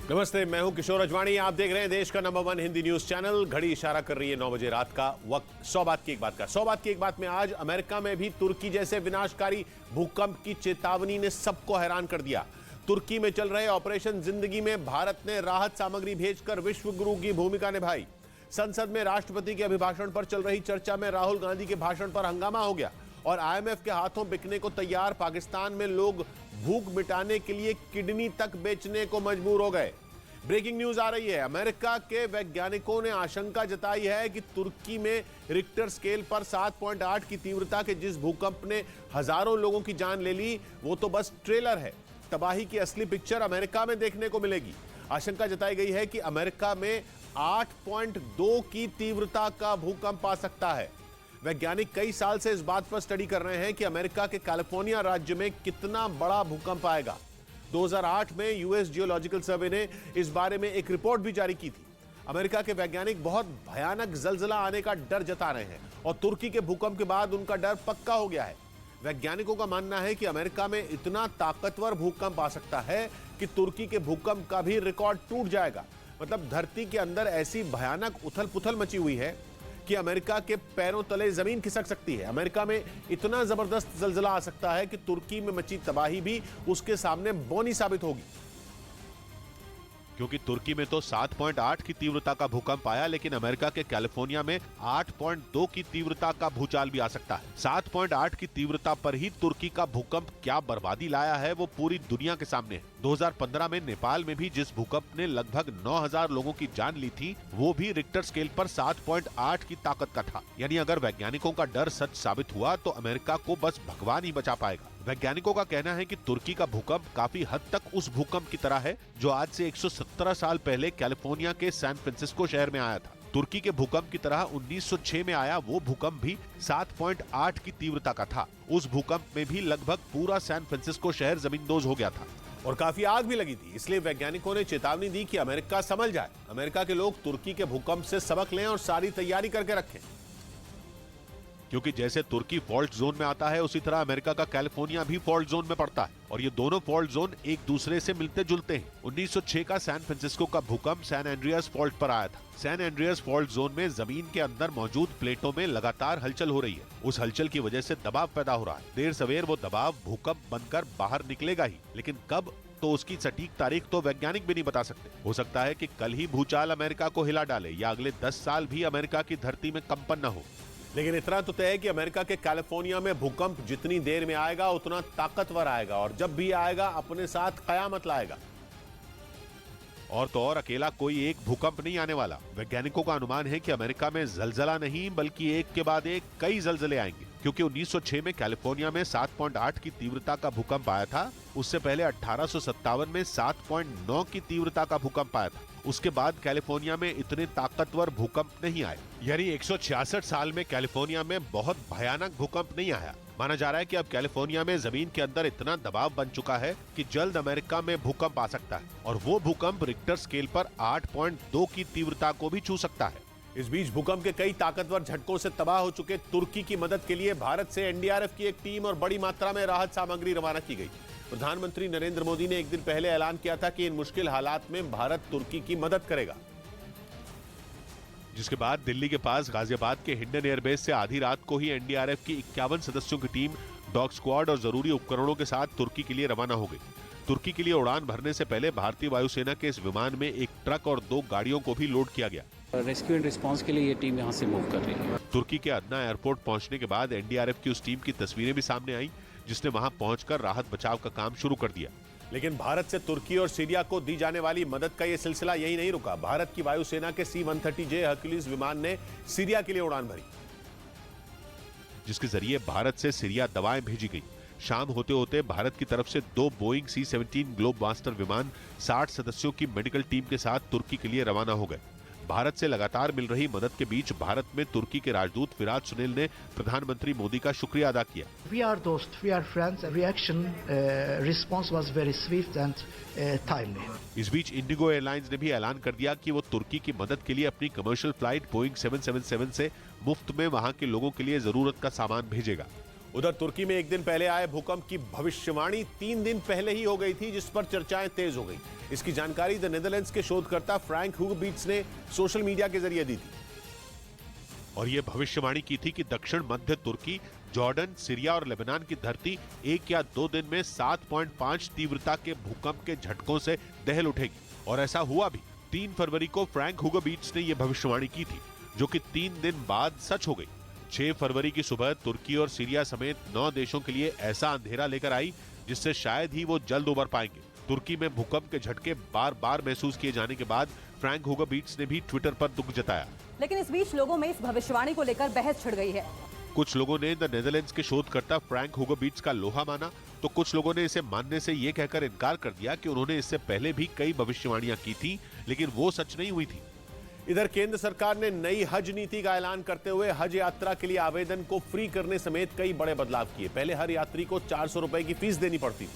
नमस्ते, मैं हूं किशोर अजवाणी। आप देख रहे हैं देश का नंबर 1 हिंदी न्यूज चैनल। घड़ी इशारा कर रही है 9 बजे रात का वक्त। 100 बात की एक बात का 100 बात की एक बात में आज अमेरिका में भी तुर्की जैसे विनाशकारी भूकंप की चेतावनी ने सबको हैरान कर दिया। तुर्की में चल रहे ऑपरेशन जिंदगी में भारत ने राहत सामग्री भेजकर विश्व गुरु की भूमिका निभाई। संसद में राष्ट्रपति के अभिभाषण पर चल रही चर्चा में राहुल गांधी के भाषण पर हंगामा हो गया और IMF के हाथों बिकने को तैयार पाकिस्तान में लोग भूख मिटाने के लिए किडनी तक बेचने को मजबूर हो गए। ब्रेकिंग न्यूज आ रही है। अमेरिका के वैज्ञानिकों ने आशंका जताई है कि तुर्की में रिक्टर स्केल पर 7.8 की तीव्रता के जिस भूकंप ने हजारों लोगों की जान ले ली, वो तो बस ट्रेलर है। तबाही की असली पिक्चर अमेरिका में देखने को मिलेगी। आशंका जताई गई है कि अमेरिका में 8.2 की तीव्रता का भूकंप आ सकता है। वैज्ञानिक कई साल से इस बात पर स्टडी कर रहे हैं कि अमेरिका के कैलिफोर्निया राज्य में कितना बड़ा भूकंप आएगा। 2008 में यूएस जियोलॉजिकल सर्वे ने इस बारे में एक रिपोर्ट भी जारी की थी। अमेरिका के वैज्ञानिक बहुत भयानक जलजला आने का डर जता रहे हैं और तुर्की के भूकंप के बाद उनका डर पक्का हो गया है। वैज्ञानिकों का मानना है कि अमेरिका में इतना ताकतवर भूकंप आ सकता है कि तुर्की के भूकंप का भी रिकॉर्ड टूट जाएगा। मतलब धरती के अंदर ऐसी भयानक उथल पुथल मची हुई है कि अमेरिका के पैरों तले जमीन खिसक सकती है। अमेरिका में इतना जबरदस्त जलजला आ सकता है कि तुर्की में मची तबाही भी उसके सामने बौनी साबित होगी। क्योंकि तुर्की में तो 7.8 की तीव्रता का भूकंप आया, लेकिन अमेरिका के कैलिफोर्निया में 8.2 की तीव्रता का भूचाल भी आ सकता है। 7.8 की तीव्रता पर ही तुर्की का भूकंप क्या बर्बादी लाया है वो पूरी दुनिया के सामने है। 2015 में नेपाल में भी जिस भूकंप ने लगभग 9000 लोगों की जान ली थी, वो भी रिक्टर स्केल पर 7.8 की ताकत का था। यानी अगर वैज्ञानिकों का डर सच साबित हुआ तो अमेरिका को बस भगवान ही बचा पाएगा। वैज्ञानिकों का कहना है कि तुर्की का भूकंप काफी हद तक उस भूकंप की तरह है जो आज से 117 साल पहले कैलिफोर्निया के सैन फ्रांसिस्को शहर में आया था। तुर्की के भूकंप की तरह 1906 में आया वो भूकंप भी 7.8 की तीव्रता का था। उस भूकंप में भी लगभग पूरा सैन फ्रांसिस्को शहर जमींदोज हो गया था और काफी आग भी लगी थी। इसलिए वैज्ञानिकों ने चेतावनी दी कि अमेरिका संभल जाए। अमेरिका के लोग तुर्की के भूकंप से सबक लें और सारी तैयारी करके रखें। क्योंकि जैसे तुर्की फॉल्ट जोन में आता है, उसी तरह अमेरिका का कैलिफोर्निया भी फॉल्ट जोन में पड़ता है और ये दोनों फॉल्ट जोन एक दूसरे से मिलते जुलते हैं। 1906 का सैन फ्रांसिस्को का भूकंप सैन एंड्रियास फॉल्ट पर आया था। सैन एंड्रियास फॉल्ट जोन में जमीन के अंदर मौजूद प्लेटों में लगातार हलचल हो रही है। उस हलचल की वजह से दबाव पैदा हो रहा है। देर सवेर वो दबाव भूकंप बनकर बाहर निकलेगा ही, लेकिन कब, तो उसकी सटीक तारीख तो वैज्ञानिक भी नहीं बता सकते। हो सकता है कि कल ही भूचाल अमेरिका को हिला डाले या अगले 10 साल भी अमेरिका की धरती में कंपन न हो। लेकिन इतना तो तय है कि अमेरिका के कैलिफोर्निया में भूकंप जितनी देर में आएगा उतना ताकतवर आएगा और जब भी आएगा अपने साथ कयामत लाएगा। और तो और अकेला कोई एक भूकंप नहीं आने वाला। वैज्ञानिकों का अनुमान है कि अमेरिका में जलजला नहीं बल्कि एक के बाद एक कई जलजले आएंगे। क्योंकि 1906 में कैलिफोर्निया में 7.8 की तीव्रता का भूकंप आया था। उससे पहले 1857 में 7.9 की तीव्रता का भूकंप आया था। उसके बाद कैलिफोर्निया में इतने ताकतवर भूकंप नहीं आए। यानी 166 साल में कैलिफोर्निया में बहुत भयानक भूकंप नहीं आया। माना जा रहा है कि अब कैलिफोर्निया में जमीन के अंदर इतना दबाव बन चुका है कि जल्द अमेरिका में भूकंप आ सकता है और वो भूकंप रिक्टर स्केल पर 8.2 की तीव्रता को भी छू सकता है। इस बीच भूकंप के कई ताकतवर झटकों से तबाह हो चुके तुर्की की मदद के लिए भारत से एनडीआरएफ की एक टीम और बड़ी मात्रा में राहत सामग्री रवाना की गई। प्रधानमंत्री नरेंद्र मोदी ने एक दिन पहले ऐलान किया था कि इन मुश्किल हालात में भारत तुर्की की मदद करेगा। जिसके बाद दिल्ली के पास गाजियाबाद के हिंडन एयरबेस से आधी रात को ही एनडीआरएफ की 51 सदस्यों की टीम डॉग स्क्वाड और जरूरी उपकरणों के साथ तुर्की के लिए रवाना हो गई। तुर्की के लिए उड़ान भरने से पहले भारतीय वायुसेना के इस विमान में एक ट्रक और 2 गाड़ियों को भी लोड किया गया। रेस्क्यू एंड रिस्पांस के लिए ये टीम यहाँ से मूव कर रही है। तुर्की के अदना एयरपोर्ट पहुंचने के बाद एनडीआरएफ की उस टीम की तस्वीरें भी सामने आई, जिसने वहां पहुंचकर राहत बचाव का काम शुरू कर दिया। लेकिन भारत से तुर्की और सीरिया को दी जाने वाली मदद का यह सिलसिला यही नहीं रुका। भारत की वायुसेना के C-130J हर्क्यूलिस विमान ने सीरिया के लिए उड़ान भरी, जिसके जरिए भारत से सीरिया दवाएं भेजी गई। शाम होते होते भारत की तरफ से 2 बोइंग C-17 ग्लोब मास्टर विमान 60 सदस्यों की मेडिकल टीम के साथ तुर्की के लिए रवाना हो गए। भारत से लगातार मिल रही मदद के बीच भारत में तुर्की के राजदूत फिराज सुनील ने प्रधानमंत्री मोदी का शुक्रिया अदा किया। We are दोस्त, we are friends. Reaction response was very swift and timely. इस बीच इंडिगो एयरलाइंस ने भी ऐलान कर दिया कि वो तुर्की की मदद के लिए अपनी कमर्शियल फ्लाइट बोइंग 777 से मुफ्त में वहां के लोगों के लिए जरूरत का सामान भेजेगा। उधर तुर्की में एक दिन पहले आए भूकंप की भविष्यवाणी 3 दिन पहले ही हो गई थी, जिस पर चर्चाएं तेज हो गई। इसकी जानकारी द नेदरलैंड्स के शोधकर्ता फ्रैंक हुगबीट्स ने सोशल मीडिया के जरिए दी थी। और यह भविष्यवाणी की थी कि दक्षिण मध्य तुर्की, जॉर्डन, सीरिया और लेबनान की धरती 1 या 2 दिन में 7.5 तीव्रता के भूकंप के झटकों से दहल उठेगी। और ऐसा हुआ भी। 3 फरवरी को फ्रैंक हुगबीट्स ने यह भविष्यवाणी की थी, जो कि 3 दिन बाद सच हो गई। 6 फरवरी की सुबह तुर्की और सीरिया समेत 9 देशों के लिए ऐसा अंधेरा लेकर आई जिससे शायद ही वो जल्द उबर पाएंगे। तुर्की में भूकंप के झटके बार बार महसूस किए जाने के बाद फ्रैंक हुगबीट्स ने भी ट्विटर पर दुख जताया। लेकिन इस बीच लोगों में इस भविष्यवाणी को लेकर बहस छिड़ गई है। कुछ लोगों ने द नेदरलैंड्स के शोधकर्ता फ्रैंक हुगबीट्स का लोहा माना, तो कुछ लोगों ने इसे मानने से ये कहकर इनकार कर दिया कि उन्होंने इससे पहले भी कई भविष्यवाणियां की थी, लेकिन वो सच नहीं हुई थी। इधर केंद्र सरकार ने नई हज नीति का ऐलान करते हुए हज यात्रा के लिए आवेदन को फ्री करने समेत कई बड़े बदलाव किए। पहले हर यात्री को 400 रुपए की फीस देनी पड़ती थी,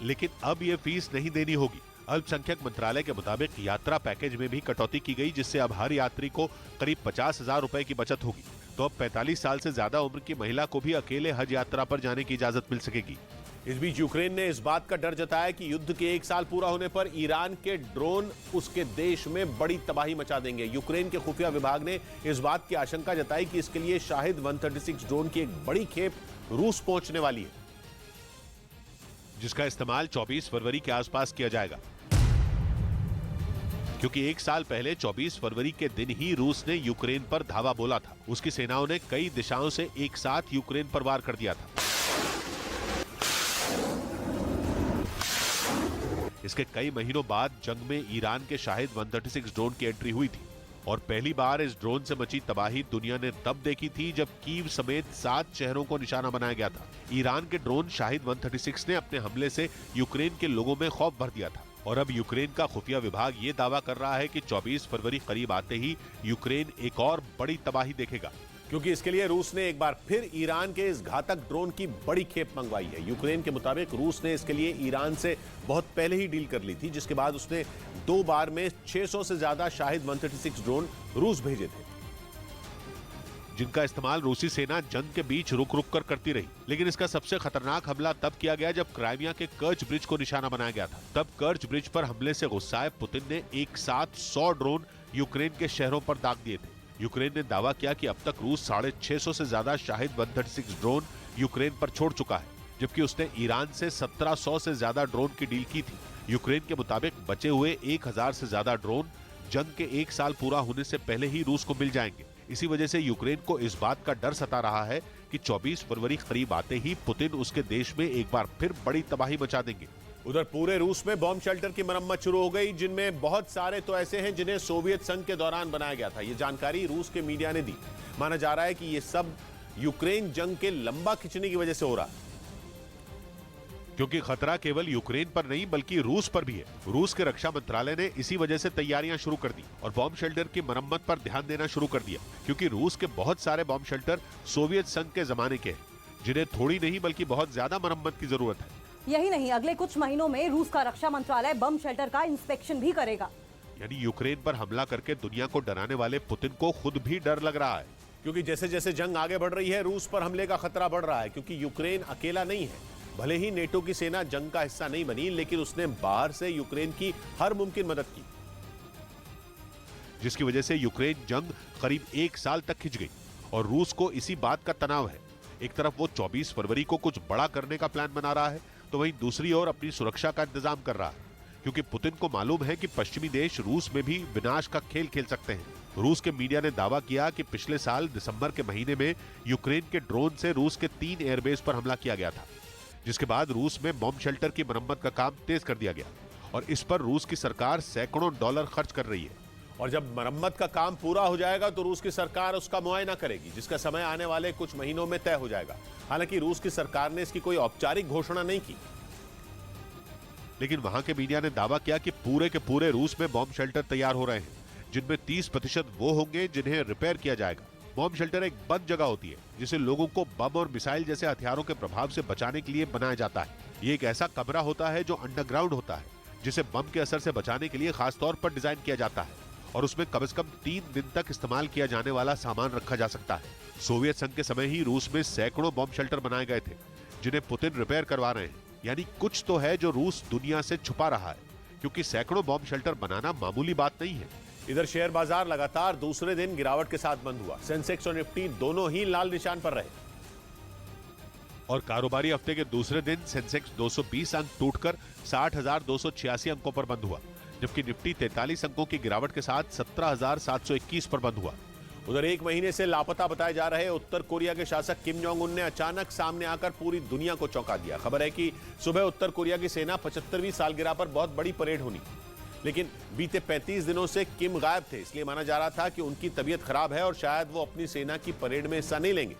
लेकिन अब ये फीस नहीं देनी होगी। अल्पसंख्यक मंत्रालय के मुताबिक यात्रा पैकेज में भी कटौती की गई, जिससे अब हर यात्री को करीब 50,000 रुपए की बचत होगी। तो अब 45 साल से ज्यादा उम्र की महिला को भी अकेले हज यात्रा पर जाने की इजाजत मिल सकेगी। इस बीच यूक्रेन ने इस बात का डर जताया कि युद्ध के 1 साल पूरा होने पर ईरान के ड्रोन उसके देश में बड़ी तबाही मचा देंगे। यूक्रेन के खुफिया विभाग ने इस बात की आशंका जताई कि इसके लिए शाहिद 136 ड्रोन की एक बड़ी खेप रूस पहुंचने वाली है, जिसका इस्तेमाल 24 फरवरी के आसपास किया जाएगा, क्योंकि 1 साल पहले 24 फरवरी के दिन ही रूस ने यूक्रेन पर धावा बोला था। उसकी सेनाओं ने कई दिशाओं से एक साथ यूक्रेन पर वार कर दिया था। इसके कई महीनों बाद जंग में ईरान के शाहिद 136 ड्रोन की एंट्री हुई थी और पहली बार इस ड्रोन से मची तबाही दुनिया ने तब देखी थी जब कीव समेत 7 शहरों को निशाना बनाया गया था। ईरान के ड्रोन शाहिद 136 ने अपने हमले से यूक्रेन के लोगों में खौफ भर दिया था और अब यूक्रेन का खुफिया विभाग ये दावा कर रहा है कि 24 फरवरी करीब आते ही यूक्रेन एक और बड़ी तबाही देखेगा, क्योंकि इसके लिए रूस ने एक बार फिर ईरान के इस घातक ड्रोन की बड़ी खेप मंगवाई है। यूक्रेन के मुताबिक रूस ने इसके लिए ईरान से बहुत पहले ही डील कर ली थी, जिसके बाद उसने 2 बार में 600 से ज्यादा शाहिद 136 ड्रोन रूस भेजे थे, जिनका इस्तेमाल रूसी सेना जंग के बीच रुक रुक कर करती रही। लेकिन इसका सबसे खतरनाक हमला तब किया गया जब क्राइमिया के कर्च ब्रिज को निशाना बनाया गया था। तब कर्च ब्रिज पर हमले से गुस्साए पुतिन ने एक साथ 100 ड्रोन यूक्रेन के शहरों पर दाग दिए थे। यूक्रेन ने दावा किया कि अब तक रूस 650 से ज्यादा शाहिद 136 ड्रोन यूक्रेन पर छोड़ चुका है, जबकि उसने ईरान से 1700 से ज्यादा ड्रोन की डील की थी। यूक्रेन के मुताबिक बचे हुए 1000 से ज्यादा ड्रोन जंग के 1 साल पूरा होने से पहले ही रूस को मिल जाएंगे। इसी वजह से यूक्रेन को इस बात का डर सता रहा है कि 24 फरवरी करीब आते ही पुतिन उसके देश में एक बार फिर बड़ी तबाही मचा देंगे। उधर पूरे रूस में बॉम्ब शेल्टर की मरम्मत शुरू हो गई, जिनमें बहुत सारे तो ऐसे हैं जिन्हें सोवियत संघ के दौरान बनाया गया था। ये जानकारी रूस के मीडिया ने दी। माना जा रहा है कि ये सब यूक्रेन जंग के लंबा खिंचने की वजह से हो रहा है, क्योंकि खतरा केवल यूक्रेन पर नहीं बल्कि रूस पर भी है। रूस के रक्षा मंत्रालय ने इसी वजह से तैयारियां शुरू कर दी और बॉम्ब शेल्टर की मरम्मत पर ध्यान देना शुरू कर दिया, क्योंकि रूस के बहुत सारे बॉम्ब शेल्टर सोवियत संघ के जमाने के हैं, जिन्हें थोड़ी नहीं बल्कि बहुत ज्यादा मरम्मत की जरूरत है। यही नहीं, अगले कुछ महीनों में रूस का रक्षा मंत्रालय बम शेल्टर का इंस्पेक्शन भी करेगा। यानी यूक्रेन पर हमला करके दुनिया को डराने वाले पुतिन को खुद भी डर लग रहा है, क्योंकि जैसे जैसे जंग आगे बढ़ रही है रूस पर हमले का खतरा बढ़ रहा है। क्योंकि यूक्रेन अकेला नहीं है, भले ही नेटो की सेना जंग का हिस्सा नहीं बनी, लेकिन उसने बाहर से यूक्रेन की हर मुमकिन मदद की, जिसकी वजह से यूक्रेन जंग करीब 1 साल तक खिंच गई और रूस को इसी बात का तनाव है। एक तरफ वो 24 फरवरी को कुछ बड़ा करने का प्लान बना रहा है, तो वहीं दूसरी ओर अपनी सुरक्षा का इंतजाम कर रहा है, क्योंकि पुतिन को मालूम है कि पश्चिमी देश रूस में भी विनाश का खेल खेल सकते हैं। रूस के मीडिया ने दावा किया कि पिछले साल दिसंबर के महीने में यूक्रेन के ड्रोन से रूस के 3 एयरबेस पर हमला किया गया था, जिसके बाद रूस में बॉम्ब शेल्टर की मरम्मत का काम तेज कर दिया गया और इस पर रूस की सरकार सैकड़ों डॉलर खर्च कर रही है। और जब मरम्मत का काम पूरा हो जाएगा तो रूस की सरकार उसका मुआयना करेगी, जिसका समय आने वाले कुछ महीनों में तय हो जाएगा। हालांकि रूस की सरकार ने इसकी कोई औपचारिक घोषणा नहीं की, लेकिन वहां के मीडिया ने दावा किया कि पूरे के पूरे रूस में बॉम्ब शेल्टर तैयार हो रहे हैं, जिनमें 30% वो होंगे जिन्हें रिपेयर किया जाएगा। बॉम्ब शेल्टर एक बंद जगह होती है जिसे लोगों को बम और मिसाइल जैसे हथियारों के प्रभाव से बचाने के लिए बनाया जाता है। ये एक ऐसा कमरा होता है जो अंडरग्राउंड होता है, जिसे बम के असर से बचाने के लिए खास तौर पर डिजाइन किया जाता है और उसमें कम से कम 3 दिन तक इस्तेमाल किया जाने वाला सामान रखा जा सकता है। सोवियत संघ के समय ही रूस में सैकड़ों बॉम्ब शेल्टर बनाए गए थे, जिन्हें पुतिन रिपेयर करवा रहे हैं। यानी कुछ तो है जो रूस दुनिया से छुपा रहा है, क्योंकि सैकड़ों बॉम्ब शेल्टर बनाना मामूली बात नहीं है। इधर शेयर बाजार लगातार दूसरे दिन गिरावट के साथ बंद हुआ। सेंसेक्स और निफ्टी दोनों ही लाल निशान पर रहे और कारोबारी हफ्ते के दूसरे दिन सेंसेक्स 220 अंक टूटकर 60,286 अंकों पर बंद हुआ, जबकि निफ्टी 43 अंकों की गिरावट के साथ 17,721 पर बंद हुआ। उधर एक महीने से लापता बताए जा रहे उत्तर कोरिया के शासक किम जोंग उन ने अचानक सामने आकर पूरी दुनिया को चौंका दिया। खबर है कि सुबह उत्तर कोरिया की सेना 75वीं सालगिरह पर बहुत बड़ी परेड होनी, लेकिन बीते 35 दिनों से किम गायब थे, इसलिए माना जा रहा था कि उनकी तबीयत खराब है और शायद वो अपनी सेना की परेड में हिस्सा नहीं लेंगे।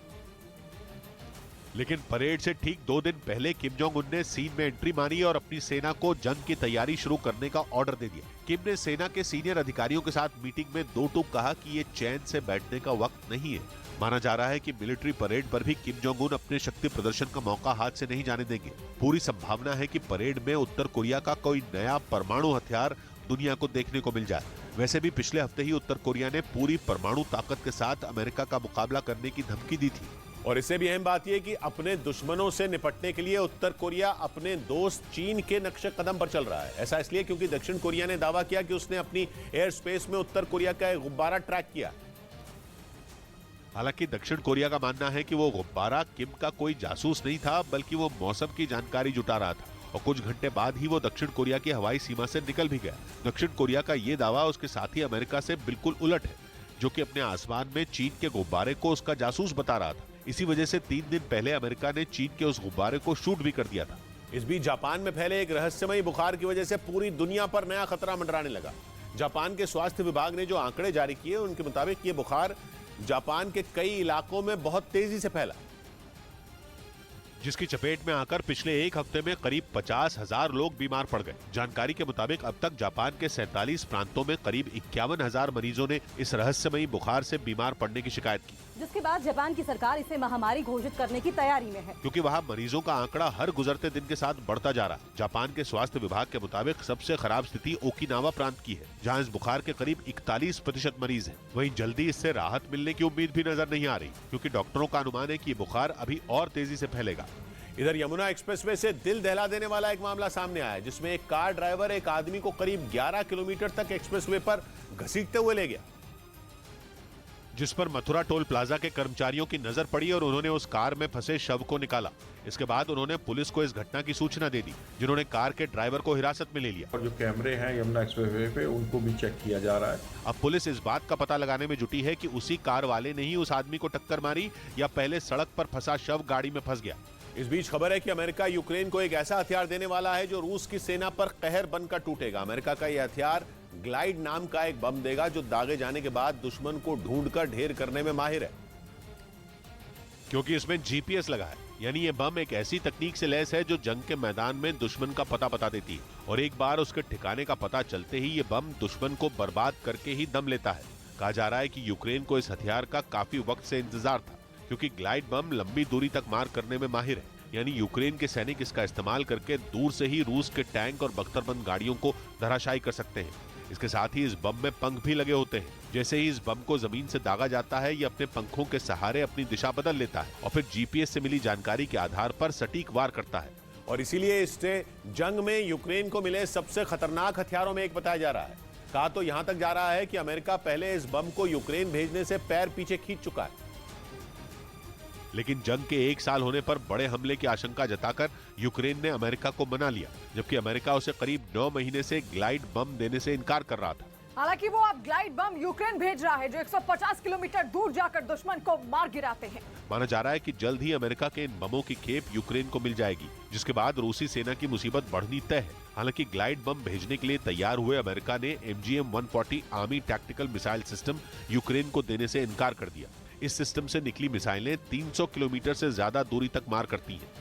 लेकिन परेड से ठीक 2 दिन पहले किम जोंग उन ने सीन में एंट्री मारी और अपनी सेना को जंग की तैयारी शुरू करने का ऑर्डर दे दिया। किम ने सेना के सीनियर अधिकारियों के साथ मीटिंग में दो टूक कहा कि ये चैन से बैठने का वक्त नहीं है। माना जा रहा है कि मिलिट्री परेड पर भी किम जोंग उन अपने शक्ति प्रदर्शन का मौका हाथ से नहीं जाने देंगे। पूरी संभावना है कि परेड में उत्तर कोरिया का कोई नया परमाणु हथियार दुनिया को देखने को मिल जाए। वैसे भी पिछले हफ्ते ही उत्तर कोरिया ने पूरी परमाणु ताकत के साथ अमेरिका का मुकाबला करने की धमकी दी थी। और इससे भी अहम बात यह कि अपने दुश्मनों से निपटने के लिए उत्तर कोरिया अपने दोस्त चीन के नक्शे कदम पर चल रहा है। ऐसा इसलिए क्योंकि दक्षिण कोरिया ने दावा किया कि उसने अपनी एयर स्पेस में उत्तर कोरिया का एक गुब्बारा ट्रैक किया। हालांकि दक्षिण कोरिया का मानना है कि वो गुब्बारा किम का कोई जासूस नहीं था, बल्कि वो मौसम की जानकारी जुटा रहा था और कुछ घंटे बाद ही वो दक्षिण कोरिया की हवाई सीमा से निकल भी गया। दक्षिण कोरिया का ये दावा उसके साथी अमेरिका से बिल्कुल उलट है, जो कि अपने आसमान में चीन के गुब्बारे को उसका जासूस बता रहा था। इसी वजह से 3 दिन पहले अमेरिका ने चीन के उस गुब्बारे को शूट भी कर दिया था। इस बीच जापान में फैले एक रहस्यमयी बुखार की वजह से पूरी दुनिया पर नया खतरा मंडराने लगा। जापान के स्वास्थ्य विभाग ने जो आंकड़े जारी किए, उनके मुताबिक ये बुखार जापान के कई इलाकों में बहुत तेजी से फैला, जिसकी चपेट में आकर पिछले एक हफ्ते में करीब 50,000 लोग बीमार पड़ गए। जानकारी के मुताबिक अब तक जापान के 47 प्रांतों में करीब 51,000 मरीजों ने इस रहस्यमयी बुखार से बीमार पड़ने की शिकायत की, जिसके बाद जापान की सरकार इसे महामारी घोषित करने की तैयारी में है, क्योंकि वहाँ मरीजों का आंकड़ा हर गुजरते दिन के साथ बढ़ता जा रहा है। जापान के स्वास्थ्य विभाग के मुताबिक सबसे खराब स्थिति ओकिनावा प्रांत की है, जहाँ इस बुखार के करीब 41% मरीज हैं। वहीं जल्दी इससे राहत मिलने की उम्मीद भी नजर नहीं आ रही, क्योंकि डॉक्टरों का अनुमान है कि ये बुखार अभी और तेजी से फैलेगा। इधर यमुना एक्सप्रेसवे से दिल दहला देने वाला एक मामला सामने आया, जिसमें एक कार ड्राइवर एक आदमी को करीब 11 किलोमीटर तक एक्सप्रेसवे पर घसीटते हुए ले गया, जिस पर मथुरा टोल प्लाजा के कर्मचारियों की नजर पड़ी और उन्होंने उस कार में फंसे शव को निकाला। इसके बाद उन्होंने पुलिस को इस घटना की सूचना दे दी, जिन्होंने कार के ड्राइवर को हिरासत में ले लिया। और जो कैमरे हैं यमुना एक्सप्रेसवे पे, उनको भी चेक किया जा रहा है। अब पुलिस इस बात का पता लगाने में जुटी है कि उसी कार वाले ने ही उस आदमी को टक्कर मारी या पहले सड़क पर फंसा शव गाड़ी में फंस गया। इस बीच खबर है कि अमेरिका यूक्रेन को एक ऐसा हथियार देने वाला है जो रूस की सेना पर कहर बनकर टूटेगा। अमेरिका का यह हथियार ग्लाइड नाम का एक बम देगा, जो दागे जाने के बाद दुश्मन को ढूंढकर ढेर करने में माहिर है, क्योंकि इसमें जीपीएस लगा है। यानी ये बम एक ऐसी तकनीक से लैस है जो जंग के मैदान में दुश्मन का पता बता देती है, और एक बार उसके ठिकाने का पता चलते ही ये बम दुश्मन को बर्बाद करके ही दम लेता है। कहा जा रहा है कि यूक्रेन को इस हथियार का काफी वक्त से इंतजार था, क्योंकि ग्लाइड बम लंबी दूरी तक मार करने में माहिर है। यानी यूक्रेन के सैनिक इसका इस्तेमाल करके दूर से ही रूस के टैंक और बख्तरबंद गाड़ियों को धराशायी कर सकते हैं। इसके साथ ही इस बम में पंख भी लगे होते हैं। जैसे ही इस बम को जमीन से दागा जाता है, ये अपने पंखों के सहारे अपनी दिशा बदल लेता है और फिर जीपीएस से मिली जानकारी के आधार पर सटीक वार करता है। और इसीलिए इससे जंग में यूक्रेन को मिले सबसे खतरनाक हथियारों में एक बताया जा रहा है। कहा तो यहां तक जा रहा है कि अमेरिका पहले इस बम को यूक्रेन भेजने से पैर पीछे खींच चुका है, लेकिन जंग के 1 साल होने पर बड़े हमले की आशंका जताकर यूक्रेन ने अमेरिका को मना लिया, जबकि अमेरिका उसे करीब 9 महीने से ग्लाइड बम देने से इनकार कर रहा था। हालांकि वो अब ग्लाइड बम यूक्रेन भेज रहा है, जो 150 किलोमीटर दूर जाकर दुश्मन को मार गिराते हैं। माना जा रहा है कि जल्द ही अमेरिका के इन बमों की खेप यूक्रेन को मिल जाएगी, जिसके बाद रूसी सेना की मुसीबत बढ़नी तय है। हालांकि ग्लाइड बम भेजने के लिए तैयार हुए अमेरिका ने MGM-140 army tactical missile system Ukraine को देने से इनकार कर दिया। इस सिस्टम से निकली मिसाइलें 300 किलोमीटर से ज्यादा दूरी तक मार करती हैं।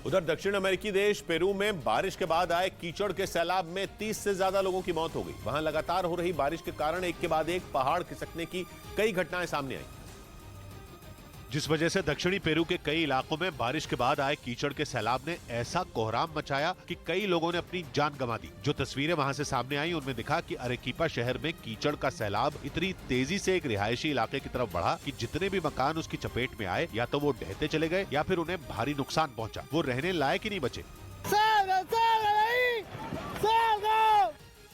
उधर दक्षिण अमेरिकी देश पेरू में बारिश के बाद आए कीचड़ के सैलाब में 30 से ज्यादा लोगों की मौत हो गई। वहां लगातार हो रही बारिश के कारण एक के बाद एक पहाड़ खिसकने की कई घटनाएं सामने आई। जिस वजह से दक्षिणी पेरू के कई इलाकों में बारिश के बाद आए कीचड़ के सैलाब ने ऐसा कोहराम मचाया कि कई लोगों ने अपनी जान गंवा दी। जो तस्वीरें वहां से सामने आई उनमें दिखा कि अरेquipa शहर में कीचड़ का सैलाब इतनी तेजी से एक रिहायशी इलाके की तरफ बढ़ा कि जितने भी मकान उसकी चपेट में आए या तो वो ढहते चले गए या फिर उन्हें भारी नुकसान पहुंचा। वो रहने लायक ही नहीं बचे।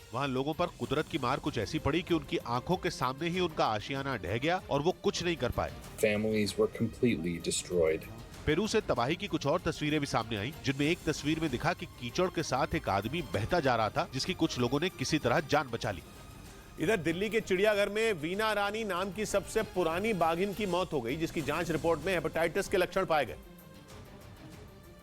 वहाँ लोगों पर कुदरत की मार कुछ ऐसी पड़ी कि उनकी आंखों के सामने ही उनका आशियाना ढह गया और वो कुछ नहीं कर पाए। Families were completely destroyed. Peru से तबाही की कुछ और तस्वीरें भी सामने आई, जिनमें एक तस्वीर में दिखा कि कीचड़ के साथ एक आदमी बहता जा रहा था, जिसकी कुछ लोगों ने किसी तरह जान बचा ली। इधर दिल्ली के चिड़ियाघर में वीना रानी नाम की सबसे पुरानी बाघिन की मौत हो गई, जिसकी जांच रिपोर्ट में हेपेटाइटिस के लक्षण पाए गए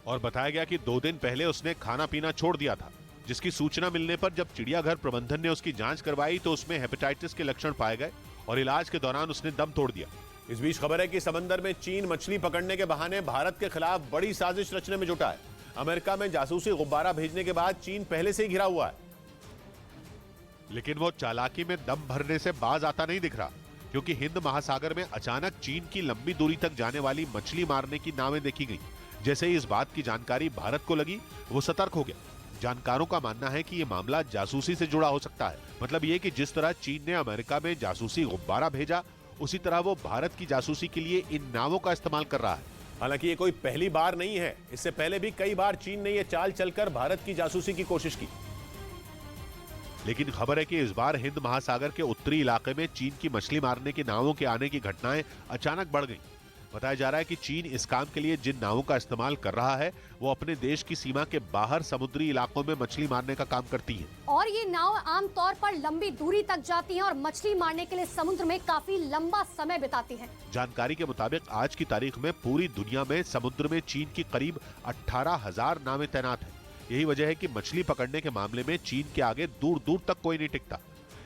और बताया गया कि 2 दिन पहले उसने खाना पीना छोड़ दिया था, जिसकी सूचना मिलने पर जब चिड़ियाघर प्रबंधन ने उसकी जांच करवाई तो उसमें हेपेटाइटिस के लक्षण पाए गए और इलाज के दौरान उसने दम तोड़ दिया। इस बीच खबर है कि समंदर में चीन मछली पकड़ने के बहाने भारत के खिलाफ बड़ी साजिश रचने में जुटा है। अमेरिका में जासूसी गुब्बारा भेजने के बाद चीन पहले से ही घिरा हुआ है, लेकिन वो चालाकी में दम भरने से बाज आता नहीं दिख रहा, क्योंकि हिंद महासागर में अचानक चीन की लंबी दूरी तक जाने वाली मछली मारने की नावें देखी गई। जैसे ही इस बात की जानकारी भारत को लगी, वो सतर्क हो गया। जानकारों का मानना है कि ये मामला जासूसी से जुड़ा हो सकता है। मतलब ये कि जिस तरह चीन ने अमेरिका में जासूसी गुब्बारा भेजा, उसी तरह वो भारत की जासूसी के लिए इन नावों का इस्तेमाल कर रहा है। हालांकि ये कोई पहली बार नहीं है, इससे पहले भी कई बार चीन ने ये चाल चलकर भारत की जासूसी की कोशिश की। लेकिन खबर है कि इस बार हिंद महासागर के उत्तरी इलाके में चीन की मछली मारने की नावों के आने की घटनाएं अचानक बढ़ गईं। बताया जा रहा है कि चीन इस काम के लिए जिन नावों का इस्तेमाल कर रहा है, वो अपने देश की सीमा के बाहर समुद्री इलाकों में मछली मारने का काम करती है। और ये नाव आमतौर पर लंबी दूरी तक जाती हैं और मछली मारने के लिए समुद्र में काफी लंबा समय बिताती हैं। जानकारी के मुताबिक आज की तारीख में पूरी दुनिया में समुद्र में चीन की करीब 18,000 नावें तैनात हैं। यही वजह है कि मछली पकड़ने के मामले में चीन के आगे दूर दूर तक कोई नहीं टिकता।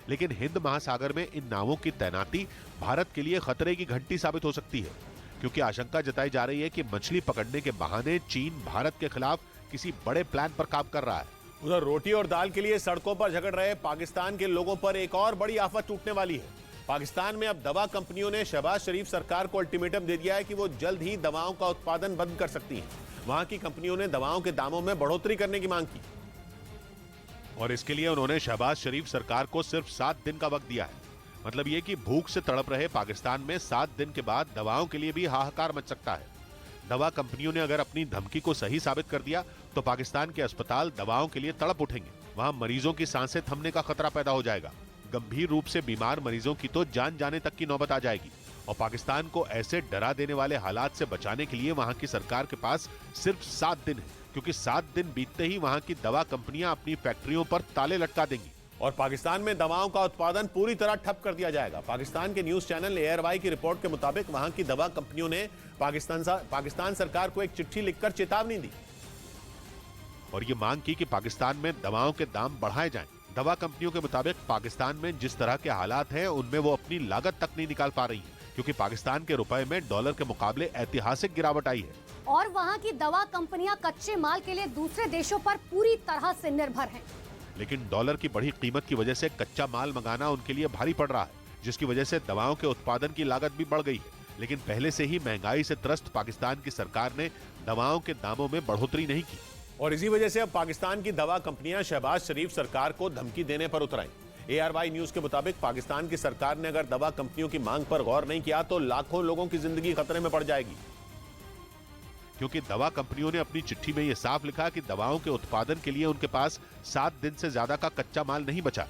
लेकिन हिंद महासागर में इन नावों की तैनाती भारत के लिए खतरे की घंटी साबित हो सकती है, क्योंकि आशंका जताई जा रही है कि मछली पकड़ने के बहाने चीन भारत के खिलाफ किसी बड़े प्लान पर काम कर रहा है। उधर रोटी और दाल के लिए सड़कों पर झगड़ रहे पाकिस्तान के लोगों पर एक और बड़ी आफत टूटने वाली है। पाकिस्तान में अब दवा कंपनियों ने शहबाज शरीफ सरकार को अल्टीमेटम दे दिया है कि वो जल्द ही दवाओं का उत्पादन बंद कर सकती हैं। वहां की कंपनियों ने दवाओं के दामों में बढ़ोतरी करने की मांग की और इसके लिए उन्होंने शहबाज शरीफ सरकार को सिर्फ 7 दिन का वक्त दिया है। मतलब ये कि भूख से तड़प रहे पाकिस्तान में 7 दिन के बाद दवाओं के लिए भी हाहाकार मच सकता है। दवा कंपनियों ने अगर अपनी धमकी को सही साबित कर दिया तो पाकिस्तान के अस्पताल दवाओं के लिए तड़प उठेंगे। वहां मरीजों की सांसें थमने का खतरा पैदा हो जाएगा। गंभीर रूप से बीमार मरीजों की तो जान जाने तक की नौबत आ जाएगी। और पाकिस्तान को ऐसे डरा देने वाले हालात से बचाने के लिए वहां की सरकार के पास सिर्फ 7 दिन है, क्योंकि 7 दिन बीतते ही वहां की दवा कंपनियां अपनी फैक्ट्रियों पर ताले लटका देंगी और पाकिस्तान में दवाओं का उत्पादन पूरी तरह ठप कर दिया जाएगा। पाकिस्तान के न्यूज चैनल ARY की रिपोर्ट के मुताबिक वहां की दवा कंपनियों ने पाकिस्तान सरकार को एक चिट्ठी लिखकर चेतावनी दी और ये मांग की कि पाकिस्तान में दवाओं के दाम बढ़ाए जाएं। दवा कंपनियों के मुताबिक पाकिस्तान में जिस तरह के हालात हैं, उनमें वो अपनी लागत तक नहीं निकाल पा रही है, क्योंकि पाकिस्तान के रुपए में डॉलर के मुकाबले ऐतिहासिक गिरावट आई है। और वहाँ की दवा कंपनियां कच्चे माल के लिए दूसरे देशों पर पूरी तरह से निर्भर हैं। लेकिन डॉलर की बढ़ी कीमत की वजह से कच्चा माल मंगाना उनके लिए भारी पड़ रहा है, जिसकी वजह से दवाओं के उत्पादन की लागत भी बढ़ गई है। लेकिन पहले से ही महंगाई से त्रस्त पाकिस्तान की सरकार ने दवाओं के दामों में बढ़ोतरी नहीं की और इसी वजह से अब पाकिस्तान की दवा कंपनियां शहबाज शरीफ सरकार को धमकी देने पर उतर आई। ARY न्यूज के मुताबिक पाकिस्तान की सरकार ने अगर दवा कंपनियों की मांग पर गौर नहीं किया तो लाखों लोगों की जिंदगी खतरे में पड़ जाएगी, क्योंकि दवा कंपनियों ने अपनी चिट्ठी में यह साफ लिखा कि दवाओं के उत्पादन के लिए उनके पास 7 दिन से ज्यादा का कच्चा माल नहीं बचा।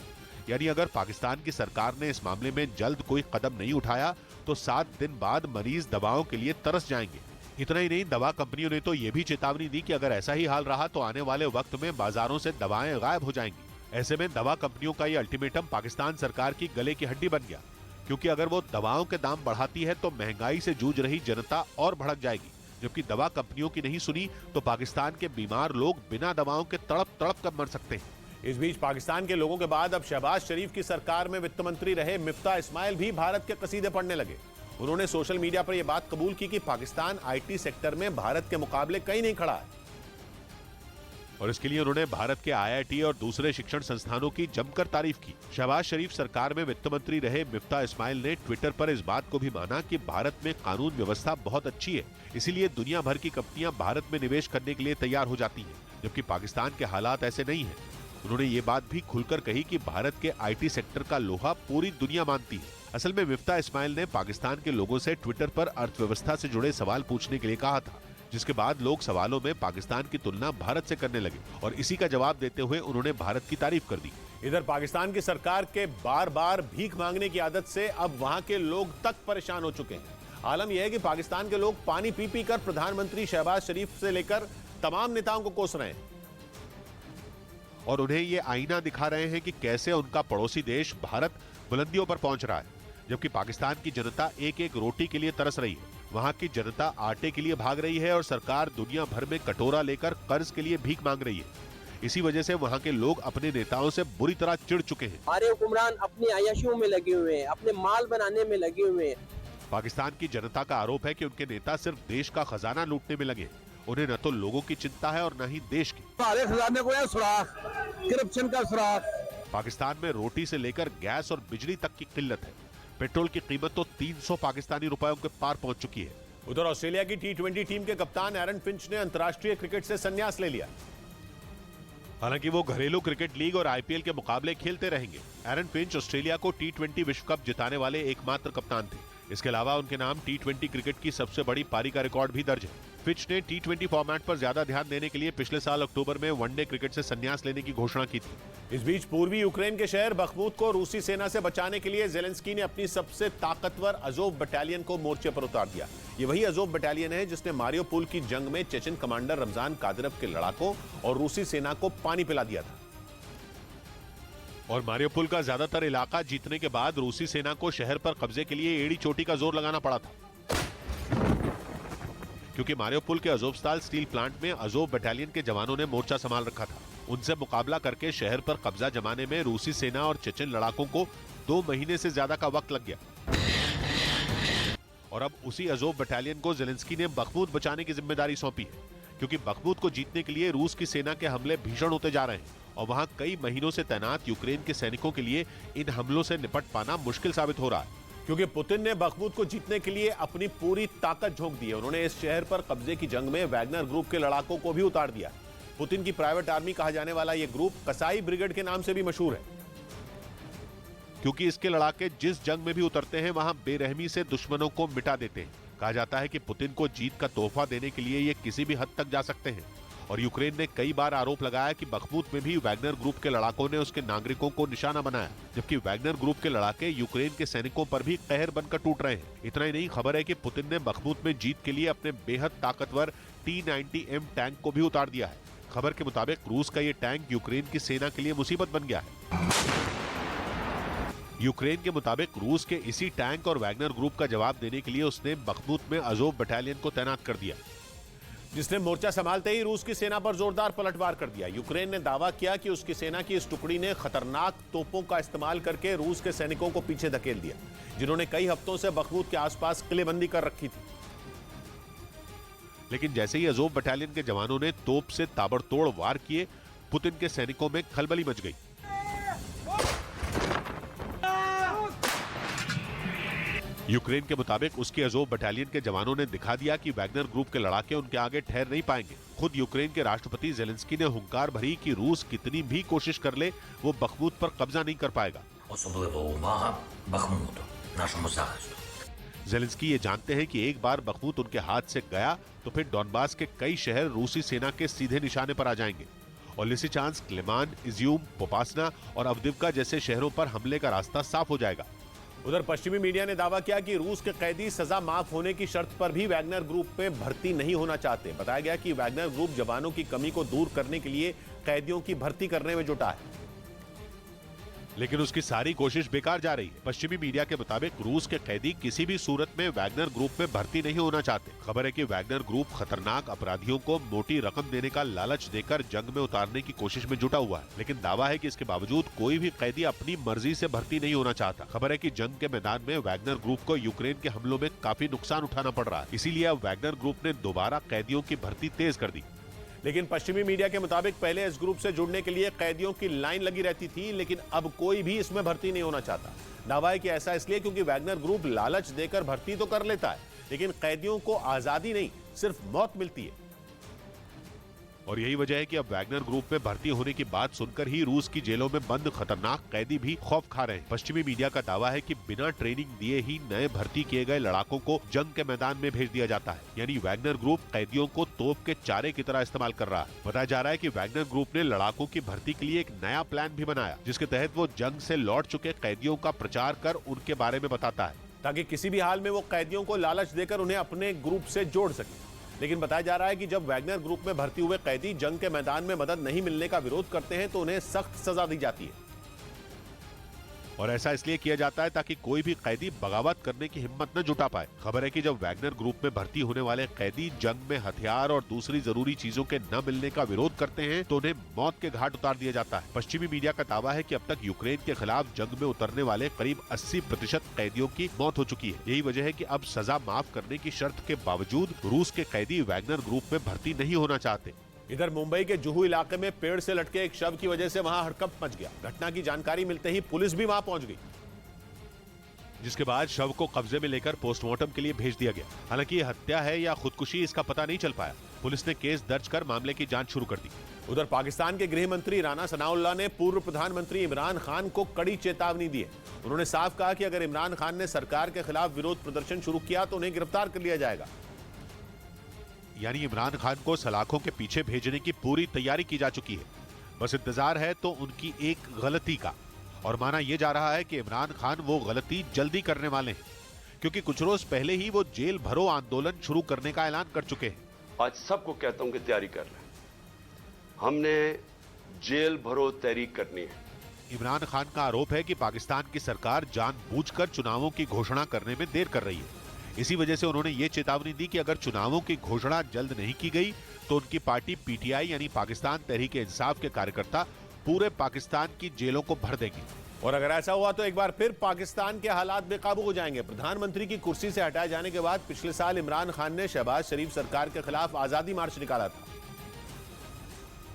यानी अगर पाकिस्तान की सरकार ने इस मामले में जल्द कोई कदम नहीं उठाया तो 7 दिन बाद मरीज दवाओं के लिए तरस जाएंगे। इतना ही नहीं, दवा कंपनियों ने तो ये भी चेतावनी दी कि अगर ऐसा ही हाल रहा तो आने वाले वक्त में बाजारों से दवाएं गायब हो जाएंगी। ऐसे में दवा कंपनियों का ये अल्टीमेटम पाकिस्तान सरकार की गले की हड्डी बन गया, क्योंकि अगर वो दवाओं के दाम बढ़ाती है तो महंगाई से जूझ रही जनता और भड़क जाएगी। जबकि दवा कंपनियों की नहीं सुनी तो पाकिस्तान के बीमार लोग बिना दवाओं के तड़प तड़प कर मर सकते हैं। इस बीच पाकिस्तान के लोगों के बाद अब शहबाज शरीफ की सरकार में वित्त मंत्री रहे मिफ्ता इस्माइल भी भारत के कसीदे पढ़ने लगे। उन्होंने सोशल मीडिया पर यह बात कबूल की कि पाकिस्तान IT सेक्टर में भारत के मुकाबले कहीं नहीं खड़ा है। और इसके लिए उन्होंने भारत के IIT और दूसरे शिक्षण संस्थानों की जमकर तारीफ की। शहबाज शरीफ सरकार में वित्त मंत्री रहे मिफ्ता इस्माइल ने ट्विटर पर इस बात को भी माना कि भारत में कानून व्यवस्था बहुत अच्छी है, इसीलिए दुनिया भर की कंपनियां भारत में निवेश करने के लिए तैयार हो जाती हैं, जबकि पाकिस्तान के हालात ऐसे नहीं हैं। उन्होंने ये बात भी खुलकर कही कि भारत के IT सेक्टर का लोहा पूरी दुनिया मानती है। असल में मिफ्ता इस्माइल ने पाकिस्तान के लोगों से ट्विटर पर अर्थव्यवस्था से जुड़े सवाल पूछने के लिए कहा था, जिसके बाद लोग सवालों में पाकिस्तान की तुलना भारत से करने लगे और इसी का जवाब देते हुए उन्होंने भारत की तारीफ कर दी। इधर पाकिस्तान की सरकार के बार बार भीख मांगने की आदत से अब वहां के लोग तक परेशान हो चुके हैं। आलम यह है कि पाकिस्तान के लोग पानी पी पी कर प्रधानमंत्री शहबाज शरीफ से लेकर तमाम नेताओं को कोस रहे हैं और उन्हें ये आईना दिखा रहे हैं कि कैसे उनका पड़ोसी देश भारत बुलंदियों पर पहुंच रहा है, जबकि पाकिस्तान की जनता एक एक रोटी के लिए तरस रही है। वहां की जनता आटे के लिए भाग रही है और सरकार दुनिया भर में कटोरा लेकर कर्ज के लिए भीख मांग रही है। इसी वजह से वहां के लोग अपने नेताओं से बुरी तरह चिढ़ चुके हैं। हमारे हुक्मरान अपनी अय्याशियों में लगे हुए हैं, अपने माल बनाने में लगे हुए हैं। पाकिस्तान की जनता का आरोप है कि उनके नेता सिर्फ देश का खजाना लूटने में लगे, उन्हें न तो लोगों की चिंता है और न ही देश की। हमारे खजाने को सुराख, करप्शन का सुराख। पाकिस्तान में रोटी से लेकर गैस और बिजली तक की किल्लत है। पेट्रोल की कीमत तो 300 पाकिस्तानी रुपयों के पार पहुंच चुकी है। उधर ऑस्ट्रेलिया की T20 टीम के कप्तान एरन फिंच ने अंतर्राष्ट्रीय क्रिकेट से संन्यास ले लिया। हालांकि वो घरेलू क्रिकेट लीग और IPL के मुकाबले खेलते रहेंगे। एरन फिंच ऑस्ट्रेलिया को T20 विश्व कप जिताने वाले एकमात्र कप्तान थे। इसके अलावा उनके नाम T20 क्रिकेट की सबसे बड़ी पारी का रिकॉर्ड भी दर्ज है। फिच ने T20 फॉर्मेट पर ज्यादा ध्यान देने के लिए पिछले साल अक्टूबर में वनडे क्रिकेट से संन्यास लेने की घोषणा की थी। इस बीच पूर्वी यूक्रेन के शहर बखमूत को रूसी सेना से बचाने के लिए जेलेंस्की ने अपनी सबसे ताकतवर अजोव बटालियन को मोर्चे पर उतार दिया। ये वही अजोव बटालियन है जिसने मारियोपोल की जंग में चेचन कमांडर रमजान कादिरव के लड़ाकों और रूसी सेना को पानी पिला दिया था। और मारियोपोल का ज्यादातर इलाका जीतने के बाद रूसी सेना को शहर पर कब्जे के लिए एड़ी चोटी का जोर लगाना पड़ा था, क्योंकि मारियोपोल के अजोवस्ताल स्टील प्लांट में अजोव बटालियन के जवानों ने मोर्चा संभाल रखा था। उनसे मुकाबला करके शहर पर कब्जा जमाने में रूसी सेना और चेचन लड़ाकों को 2 महीने से ज्यादा का वक्त लग गया। और अब उसी अजोव बटालियन को जेलेंस्की ने बखमूत बचाने की जिम्मेदारी सौंपी है, क्योंकि बखमूत को जीतने के लिए रूस की सेना के हमले भीषण होते जा रहे हैं और वहां कई महीनों से तैनात यूक्रेन के सैनिकों के लिए इन हमलों से निपट पाना मुश्किल साबित हो रहा है। क्योंकि पुतिन ने बखमूत को जीतने के लिए अपनी पूरी ताकत झोंक दी है। उन्होंने इस शहर पर कब्जे की जंग में वैगनर ग्रुप के लड़ाकों को भी उतार दिया। पुतिन की प्राइवेट आर्मी कहा जाने वाला यह ग्रुप कसाई ब्रिगेड के नाम से भी मशहूर है, क्योंकि इसके लड़ाके जिस जंग में भी उतरते हैं वहां बेरहमी से दुश्मनों को मिटा देते हैं। कहा जाता है कि पुतिन को जीत का तोहफा देने के लिए ये किसी भी हद तक जा सकते हैं। और यूक्रेन ने कई बार आरोप लगाया कि बखमूत में भी वैगनर ग्रुप के लड़ाकों ने उसके नागरिकों को निशाना बनाया, जबकि वैगनर ग्रुप के लड़ाके यूक्रेन के सैनिकों पर भी कहर बनकर टूट रहे हैं। इतना ही नहीं, खबर है कि पुतिन ने बखमूत में जीत के लिए अपने बेहद ताकतवर T-90M टैंक को भी उतार दिया है। खबर के मुताबिक रूस का ये टैंक यूक्रेन की सेना के लिए मुसीबत बन गया है। यूक्रेन के मुताबिक रूस के इसी टैंक और वैगनर ग्रुप का जवाब देने के लिए उसने बखमूत में अजोव बटालियन को तैनात कर दिया, जिसने मोर्चा संभालते ही रूस की सेना पर जोरदार पलटवार कर दिया। यूक्रेन ने दावा किया कि उसकी सेना की इस टुकड़ी ने खतरनाक तोपों का इस्तेमाल करके रूस के सैनिकों को पीछे धकेल दिया, जिन्होंने कई हफ्तों से बखमूत के आसपास किलेबंदी कर रखी थी। लेकिन जैसे ही अजोव बटालियन के जवानों ने तोप से ताबड़तोड़ वार किए, पुतिन के सैनिकों में खलबली मच गई। यूक्रेन के मुताबिक उसके अजोव बटालियन के जवानों ने दिखा दिया कि वैगनर ग्रुप के लड़ाके उनके आगे ठहर नहीं पाएंगे। खुद यूक्रेन के राष्ट्रपति जेलेंस्की ने हुंकार भरी कि रूस कितनी भी कोशिश कर ले, वो बखमूत पर कब्जा नहीं कर पाएगा। जेलेंस्की ये जानते हैं कि एक बार बखमूत उनके हाथ से गया तो फिर डॉनबास के कई शहर रूसी सेना के सीधे निशाने पर आ जाएंगे और लिसिचांस्क, लिमान, इज्यूम, पोपासना और अवदिव्का जैसे शहरों पर हमले का रास्ता साफ हो जाएगा। उधर पश्चिमी मीडिया ने दावा किया कि रूस के कैदी सजा माफ होने की शर्त पर भी वैगनर ग्रुप में भर्ती नहीं होना चाहते। बताया गया कि वैगनर ग्रुप जवानों की कमी को दूर करने के लिए कैदियों की भर्ती करने में जुटा है, लेकिन उसकी सारी कोशिश बेकार जा रही है। पश्चिमी मीडिया के मुताबिक रूस के कैदी किसी भी सूरत में वैगनर ग्रुप में भर्ती नहीं होना चाहते। खबर है कि वैगनर ग्रुप खतरनाक अपराधियों को मोटी रकम देने का लालच देकर जंग में उतारने की कोशिश में जुटा हुआ है, लेकिन दावा है कि इसके बावजूद कोई भी कैदी अपनी मर्जी से भर्ती नहीं होना चाहता। खबर है कि जंग के मैदान में वैगनर ग्रुप को यूक्रेन के हमलों में काफी नुकसान उठाना पड़ रहा है, इसीलिए अब वैगनर ग्रुप ने दोबारा कैदियों की भर्ती तेज कर दी। लेकिन पश्चिमी मीडिया के मुताबिक पहले इस ग्रुप से जुड़ने के लिए कैदियों की लाइन लगी रहती थी, लेकिन अब कोई भी इसमें भर्ती नहीं होना चाहता। दावा है कि ऐसा इसलिए क्योंकि वैगनर ग्रुप लालच देकर भर्ती तो कर लेता है, लेकिन कैदियों को आजादी नहीं, सिर्फ मौत मिलती है। और यही वजह है कि अब वैगनर ग्रुप में भर्ती होने की बात सुनकर ही रूस की जेलों में बंद खतरनाक कैदी भी खौफ खा रहे हैं। पश्चिमी मीडिया का दावा है कि बिना ट्रेनिंग दिए ही नए भर्ती किए गए लड़ाकों को जंग के मैदान में भेज दिया जाता है, यानी वैगनर ग्रुप कैदियों को तोप के चारे की तरह इस्तेमाल कर रहा है। बताया जा रहा है कि वैगनर ग्रुप ने लड़ाकों की भर्ती के लिए एक नया प्लान भी बनाया, जिसके तहत वो जंग से लौट चुके कैदियों का प्रचार कर उनके बारे में बताता है, ताकि किसी भी हाल में वो कैदियों को लालच देकर उन्हें अपने ग्रुप से जोड़ सके। लेकिन बताया जा रहा है कि जब वैगनर ग्रुप में भर्ती हुए कैदी जंग के मैदान में मदद नहीं मिलने का विरोध करते हैं तो उन्हें सख्त सजा दी जाती है। और ऐसा इसलिए किया जाता है ताकि कोई भी कैदी बगावत करने की हिम्मत न जुटा पाए। खबर है कि जब वैगनर ग्रुप में भर्ती होने वाले कैदी जंग में हथियार और दूसरी जरूरी चीजों के न मिलने का विरोध करते हैं तो उन्हें मौत के घाट उतार दिया जाता है। पश्चिमी मीडिया का दावा है कि अब तक यूक्रेन के खिलाफ जंग में उतरने वाले करीब 80% कैदियों की मौत हो चुकी है। यही वजह है कि अब सजा माफ करने की शर्त के बावजूद रूस के कैदी वैगनर ग्रुप में भर्ती नहीं होना चाहते। इधर मुंबई के जुहू इलाके में पेड़ से लटके एक शव की वजह से वहां हड़कंप मच गया। घटना की जानकारी मिलते ही पुलिस भी वहां पहुंच गई, जिसके बाद शव को कब्जे में लेकर पोस्टमार्टम के लिए भेज दिया गया। हालांकि ये हत्या है या खुदकुशी इसका पता नहीं चल पाया। पुलिस ने केस दर्ज कर मामले की जांच शुरू कर दी। उधर पाकिस्तान के गृह मंत्री राना सनाउल्लाह ने पूर्व प्रधानमंत्री इमरान खान को कड़ी चेतावनी दी है। उन्होंने साफ कहा कि अगर इमरान खान ने सरकार के खिलाफ विरोध प्रदर्शन शुरू किया तो उन्हें गिरफ्तार कर लिया जाएगा। यानी इमरान खान को सलाखों के पीछे भेजने की पूरी तैयारी की जा चुकी है, बस इंतजार है तो उनकी एक गलती का। और माना यह जा रहा है कि इमरान खान वो गलती जल्दी करने वाले हैं, क्योंकि कुछ रोज पहले ही वो जेल भरो आंदोलन शुरू करने का ऐलान कर चुके हैं। आज सबको कहता हूं कि तैयारी कर लें, हमने जेल भरो तहरीक करनी है। इमरान खान का आरोप है कि पाकिस्तान की सरकार जानबूझकर चुनावों की घोषणा करने में देर कर रही है। इसी वजह से उन्होंने ये चेतावनी दी कि अगर चुनावों की घोषणा जल्द नहीं की गई तो उनकी पार्टी पीटीआई यानी पाकिस्तान तहरीक-ए-इंसाफ के कार्यकर्ता पूरे पाकिस्तान की जेलों को भर देंगे। और अगर ऐसा हुआ तो एक बार फिर पाकिस्तान के हालात बेकाबू हो जाएंगे। प्रधानमंत्री की कुर्सी से हटाए जाने के बाद पिछले साल इमरान खान ने शहबाज शरीफ सरकार के खिलाफ आजादी मार्च निकाला था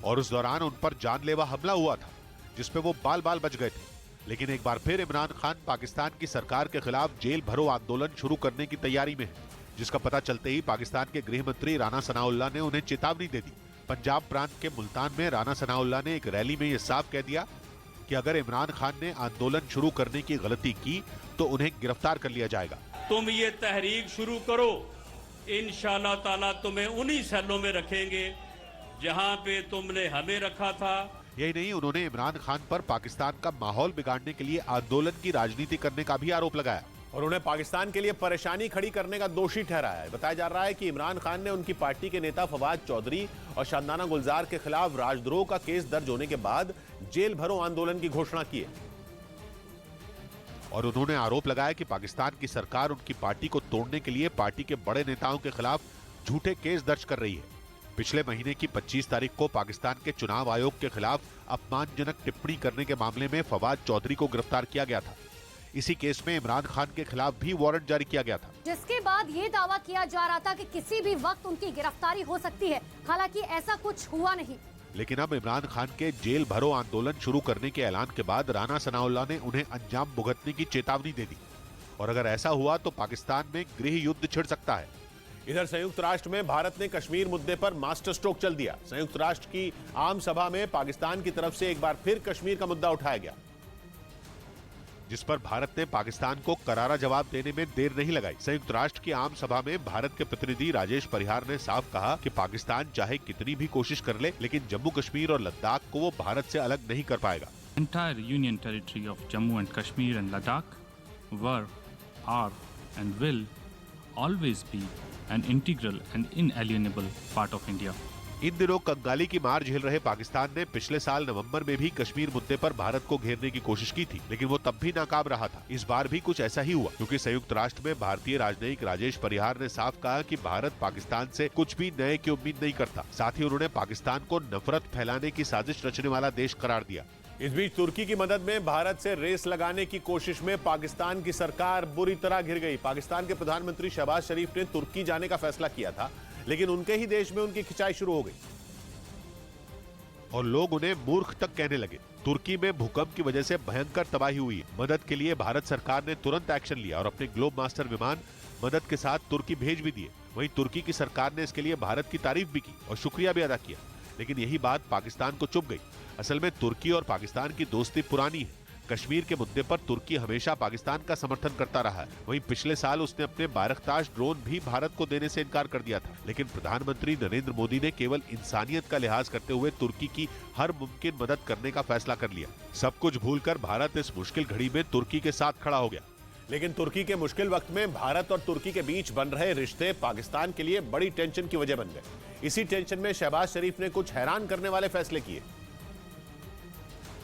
और उस दौरान उन पर जानलेवा हमला हुआ था, जिसपे वो बाल बाल बच गए थे। लेकिन एक बार फिर इमरान खान पाकिस्तान की सरकार के खिलाफ जेल भरो आंदोलन शुरू करने की तैयारी में है, जिसका पता चलते ही पाकिस्तान के गृह मंत्री राना सनाउल्लाह ने उन्हें चेतावनी दे दी। पंजाब प्रांत के मुल्तान में राना सनाउल्लाह ने एक रैली में यह साफ कह दिया कि अगर इमरान खान ने आंदोलन शुरू करने की गलती की तो उन्हें गिरफ्तार कर लिया जाएगा। तुम ये तहरीक शुरू करो, इंशाअल्लाह ताला तुम्हें उन्हीं सेलों में रखेंगे जहां पे तुमने हमें रखा था। यही नहीं, उन्होंने इमरान खान पर पाकिस्तान का माहौल बिगाड़ने के लिए आंदोलन की राजनीति करने का भी आरोप लगाया और उन्हें पाकिस्तान के लिए परेशानी खड़ी करने का दोषी ठहराया है। बताया जा रहा है कि इमरान खान ने उनकी पार्टी के नेता फवाद चौधरी और शांदाना गुलजार के खिलाफ राजद्रोह का केस दर्ज होने के बाद जेल भरो आंदोलन की घोषणा की है। और उन्होंने आरोप लगाया कि पाकिस्तान की सरकार उनकी पार्टी को तोड़ने के लिए पार्टी के बड़े नेताओं के खिलाफ झूठे केस दर्ज कर रही है। पिछले महीने की 25 तारीख को पाकिस्तान के चुनाव आयोग के खिलाफ अपमानजनक टिप्पणी करने के मामले में फवाद चौधरी को गिरफ्तार किया गया था। इसी केस में इमरान खान के खिलाफ भी वारंट जारी किया गया था, जिसके बाद ये दावा किया जा रहा था कि किसी भी वक्त उनकी गिरफ्तारी हो सकती है। हालांकि ऐसा कुछ हुआ नहीं। लेकिन अब इमरान खान के जेल भरो आंदोलन शुरू करने के ऐलान के बाद राना सनाउल्लाह ने उन्हें अंजाम भुगतने की चेतावनी दे दी और अगर ऐसा हुआ तो पाकिस्तान में गृह युद्ध छिड़ सकता है। इधर संयुक्त राष्ट्र में भारत ने कश्मीर मुद्दे पर मास्टर स्ट्रोक चल दिया। संयुक्त राष्ट्र की आम सभा में पाकिस्तान की तरफ से एक बार फिर कश्मीर का मुद्दा उठाया गया, जिस पर भारत ने पाकिस्तान को करारा जवाब देने में देर नहीं लगाई। संयुक्त राष्ट्र की आम सभा में भारत के प्रतिनिधि राजेश परिहार ने साफ कहा कि पाकिस्तान चाहे कितनी भी कोशिश कर ले, लेकिन जम्मू कश्मीर और लद्दाख को वो भारत से अलग नहीं कर पाएगा। Entire union territory of Jammu and Kashmir and Ladakh were, are and will always be an integral and inalienable part of India. इन दिनों कंगाली की मार झेल रहे पाकिस्तान ने पिछले साल नवंबर में भी कश्मीर मुद्दे पर भारत को घेरने की कोशिश की थी, लेकिन वो तब भी नाकाम रहा था। इस बार भी कुछ ऐसा ही हुआ, क्योंकि संयुक्त राष्ट्र में भारतीय राजनयिक राजेश परिहार ने साफ कहा कि भारत पाकिस्तान से कुछ भी नए की उम्मीद नहीं करता। साथ ही उन्होंने पाकिस्तान को नफरत फैलाने की साजिश रचने वाला देश करार दिया। इस बीच तुर्की की मदद में भारत से रेस लगाने की कोशिश में पाकिस्तान की सरकार बुरी तरह घिर गई। पाकिस्तान के प्रधानमंत्री शहबाज शरीफ ने तुर्की जाने का फैसला किया था, लेकिन उनके ही देश में उनकी खिंचाई शुरू हो गई। और लोग उन्हें मूर्ख तक कहने लगे। तुर्की में भूकंप की वजह से भयंकर तबाही हुई है। मदद के लिए भारत सरकार ने तुरंत एक्शन लिया और अपने ग्लोब मास्टर विमान मदद के साथ तुर्की भेज भी दिए। वहीं तुर्की की सरकार ने इसके लिए भारत की तारीफ भी की और शुक्रिया भी अदा किया। लेकिन यही बात पाकिस्तान को चुभ गई। असल में तुर्की और पाकिस्तान की दोस्ती पुरानी है। कश्मीर के मुद्दे पर तुर्की हमेशा पाकिस्तान का समर्थन करता रहा है। वहीं पिछले साल उसने अपने बारख्ताश ड्रोन भी भारत को देने से इनकार कर दिया था। लेकिन प्रधानमंत्री नरेंद्र मोदी ने केवल इंसानियत का लिहाज करते हुए तुर्की की हर मुमकिन मदद करने का फैसला कर लिया। सब कुछ भूलकर भारत इस मुश्किल घड़ी में तुर्की के साथ खड़ा हो गया। लेकिन तुर्की के मुश्किल वक्त में भारत और तुर्की के बीच बन रहे रिश्ते पाकिस्तान के लिए बड़ी टेंशन की वजह बन गए। इसी टेंशन में शहबाज शरीफ ने कुछ हैरान करने वाले फैसले किए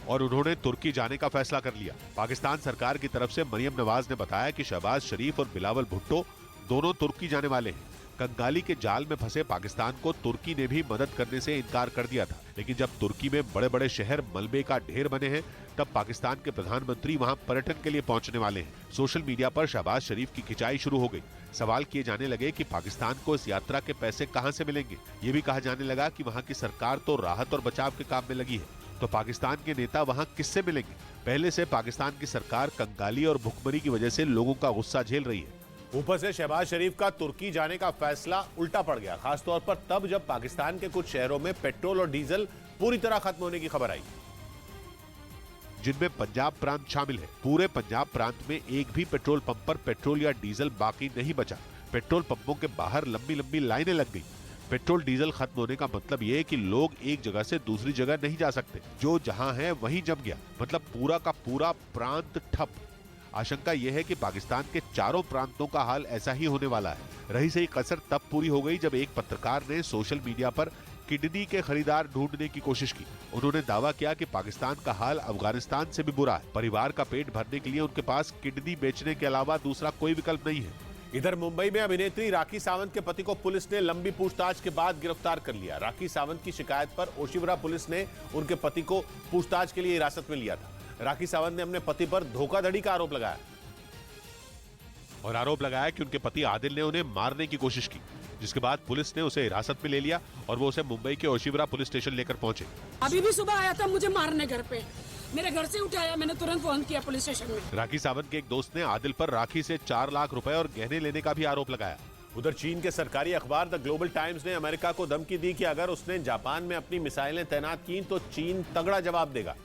और उन्होंने तुर्की जाने का फैसला कर लिया। पाकिस्तान सरकार की तरफ से मरियम नवाज ने बताया कि शहबाज शरीफ और बिलावल भुट्टो दोनों तुर्की जाने वाले हैं। कंगाली के जाल में फंसे पाकिस्तान को तुर्की ने भी मदद करने से इनकार कर दिया था। लेकिन जब तुर्की में बड़े बड़े शहर मलबे का ढेर बने हैं, तब पाकिस्तान के प्रधानमंत्री वहां पर्यटन के लिए पहुंचने वाले हैं। सोशल मीडिया पर शहबाज शरीफ की खिंचाई शुरू हो गई। सवाल किए जाने लगे कि पाकिस्तान को इस यात्रा के पैसे कहां से मिलेंगे। ये भी कहा जाने लगा कि वहां की सरकार तो राहत और बचाव के काम में लगी है, तो पाकिस्तान के नेता वहां किससे मिलेंगे। पहले से पाकिस्तान की सरकार कंगाली और भुखमरी की वजह से लोगों का गुस्सा झेल रही है। ऊपर से शहबाज शरीफ का तुर्की जाने का फैसला उल्टा पड़ गया, खासतौर पर तब जब पाकिस्तान के कुछ शहरों में पेट्रोल और डीजल पूरी तरह खत्म होने की खबर आई, जिनमें पंजाब प्रांत शामिल है। पूरे पंजाब प्रांत में एक भी पेट्रोल पंप पर पेट्रोल या डीजल बाकी नहीं बचा। पेट्रोल पंपों के बाहर लंबी लंबी लाइनें लग गई। पेट्रोल डीजल खत्म होने का मतलब ये है कि लोग एक जगह से दूसरी जगह नहीं जा सकते। जो जहां है वहीं जम गया, मतलब पूरा का पूरा प्रांत ठप। आशंका यह है कि पाकिस्तान के चारों प्रांतों का हाल ऐसा ही होने वाला है। रही सही कसर तब पूरी हो गई जब एक पत्रकार ने सोशल मीडिया पर किडनी के खरीदार ढूंढने की कोशिश की। उन्होंने दावा किया कि पाकिस्तान का हाल अफगानिस्तान से भी बुरा है। परिवार का पेट भरने के लिए उनके पास किडनी बेचने के अलावा दूसरा कोई विकल्प नहीं है। इधर मुंबई में अभिनेत्री राखी सावंत के पति को पुलिस ने लंबी पूछताछ के बाद गिरफ्तार कर लिया। राखी सावंत की शिकायत पर ओशिवरा पुलिस ने उनके पति को पूछताछ के लिए हिरासत में लिया था। राखी सावंत ने अपने पति पर धोखाधड़ी का आरोप लगाया और आरोप लगाया कि उनके पति आदिल ने उन्हें मारने की कोशिश की, जिसके बाद पुलिस ने उसे हिरासत में ले लिया और वो उसे मुंबई के ओशिवरा पुलिस स्टेशन लेकर पहुंचे। अभी भी सुबह आया था मुझे मारने घर पे, मेरे घर से उठाया, मैंने तुरंत फोन किया पुलिस स्टेशन में। राखी सावंत के एक दोस्त ने आदिल पर राखी से 4 लाख रुपए और गहने लेने का भी आरोप लगाया। उधर चीन के सरकारी अखबार द ग्लोबल टाइम्स ने अमेरिका को धमकी दी कि अगर उसने जापान में अपनी मिसाइलें तैनात की तो चीन तगड़ा जवाब देगा।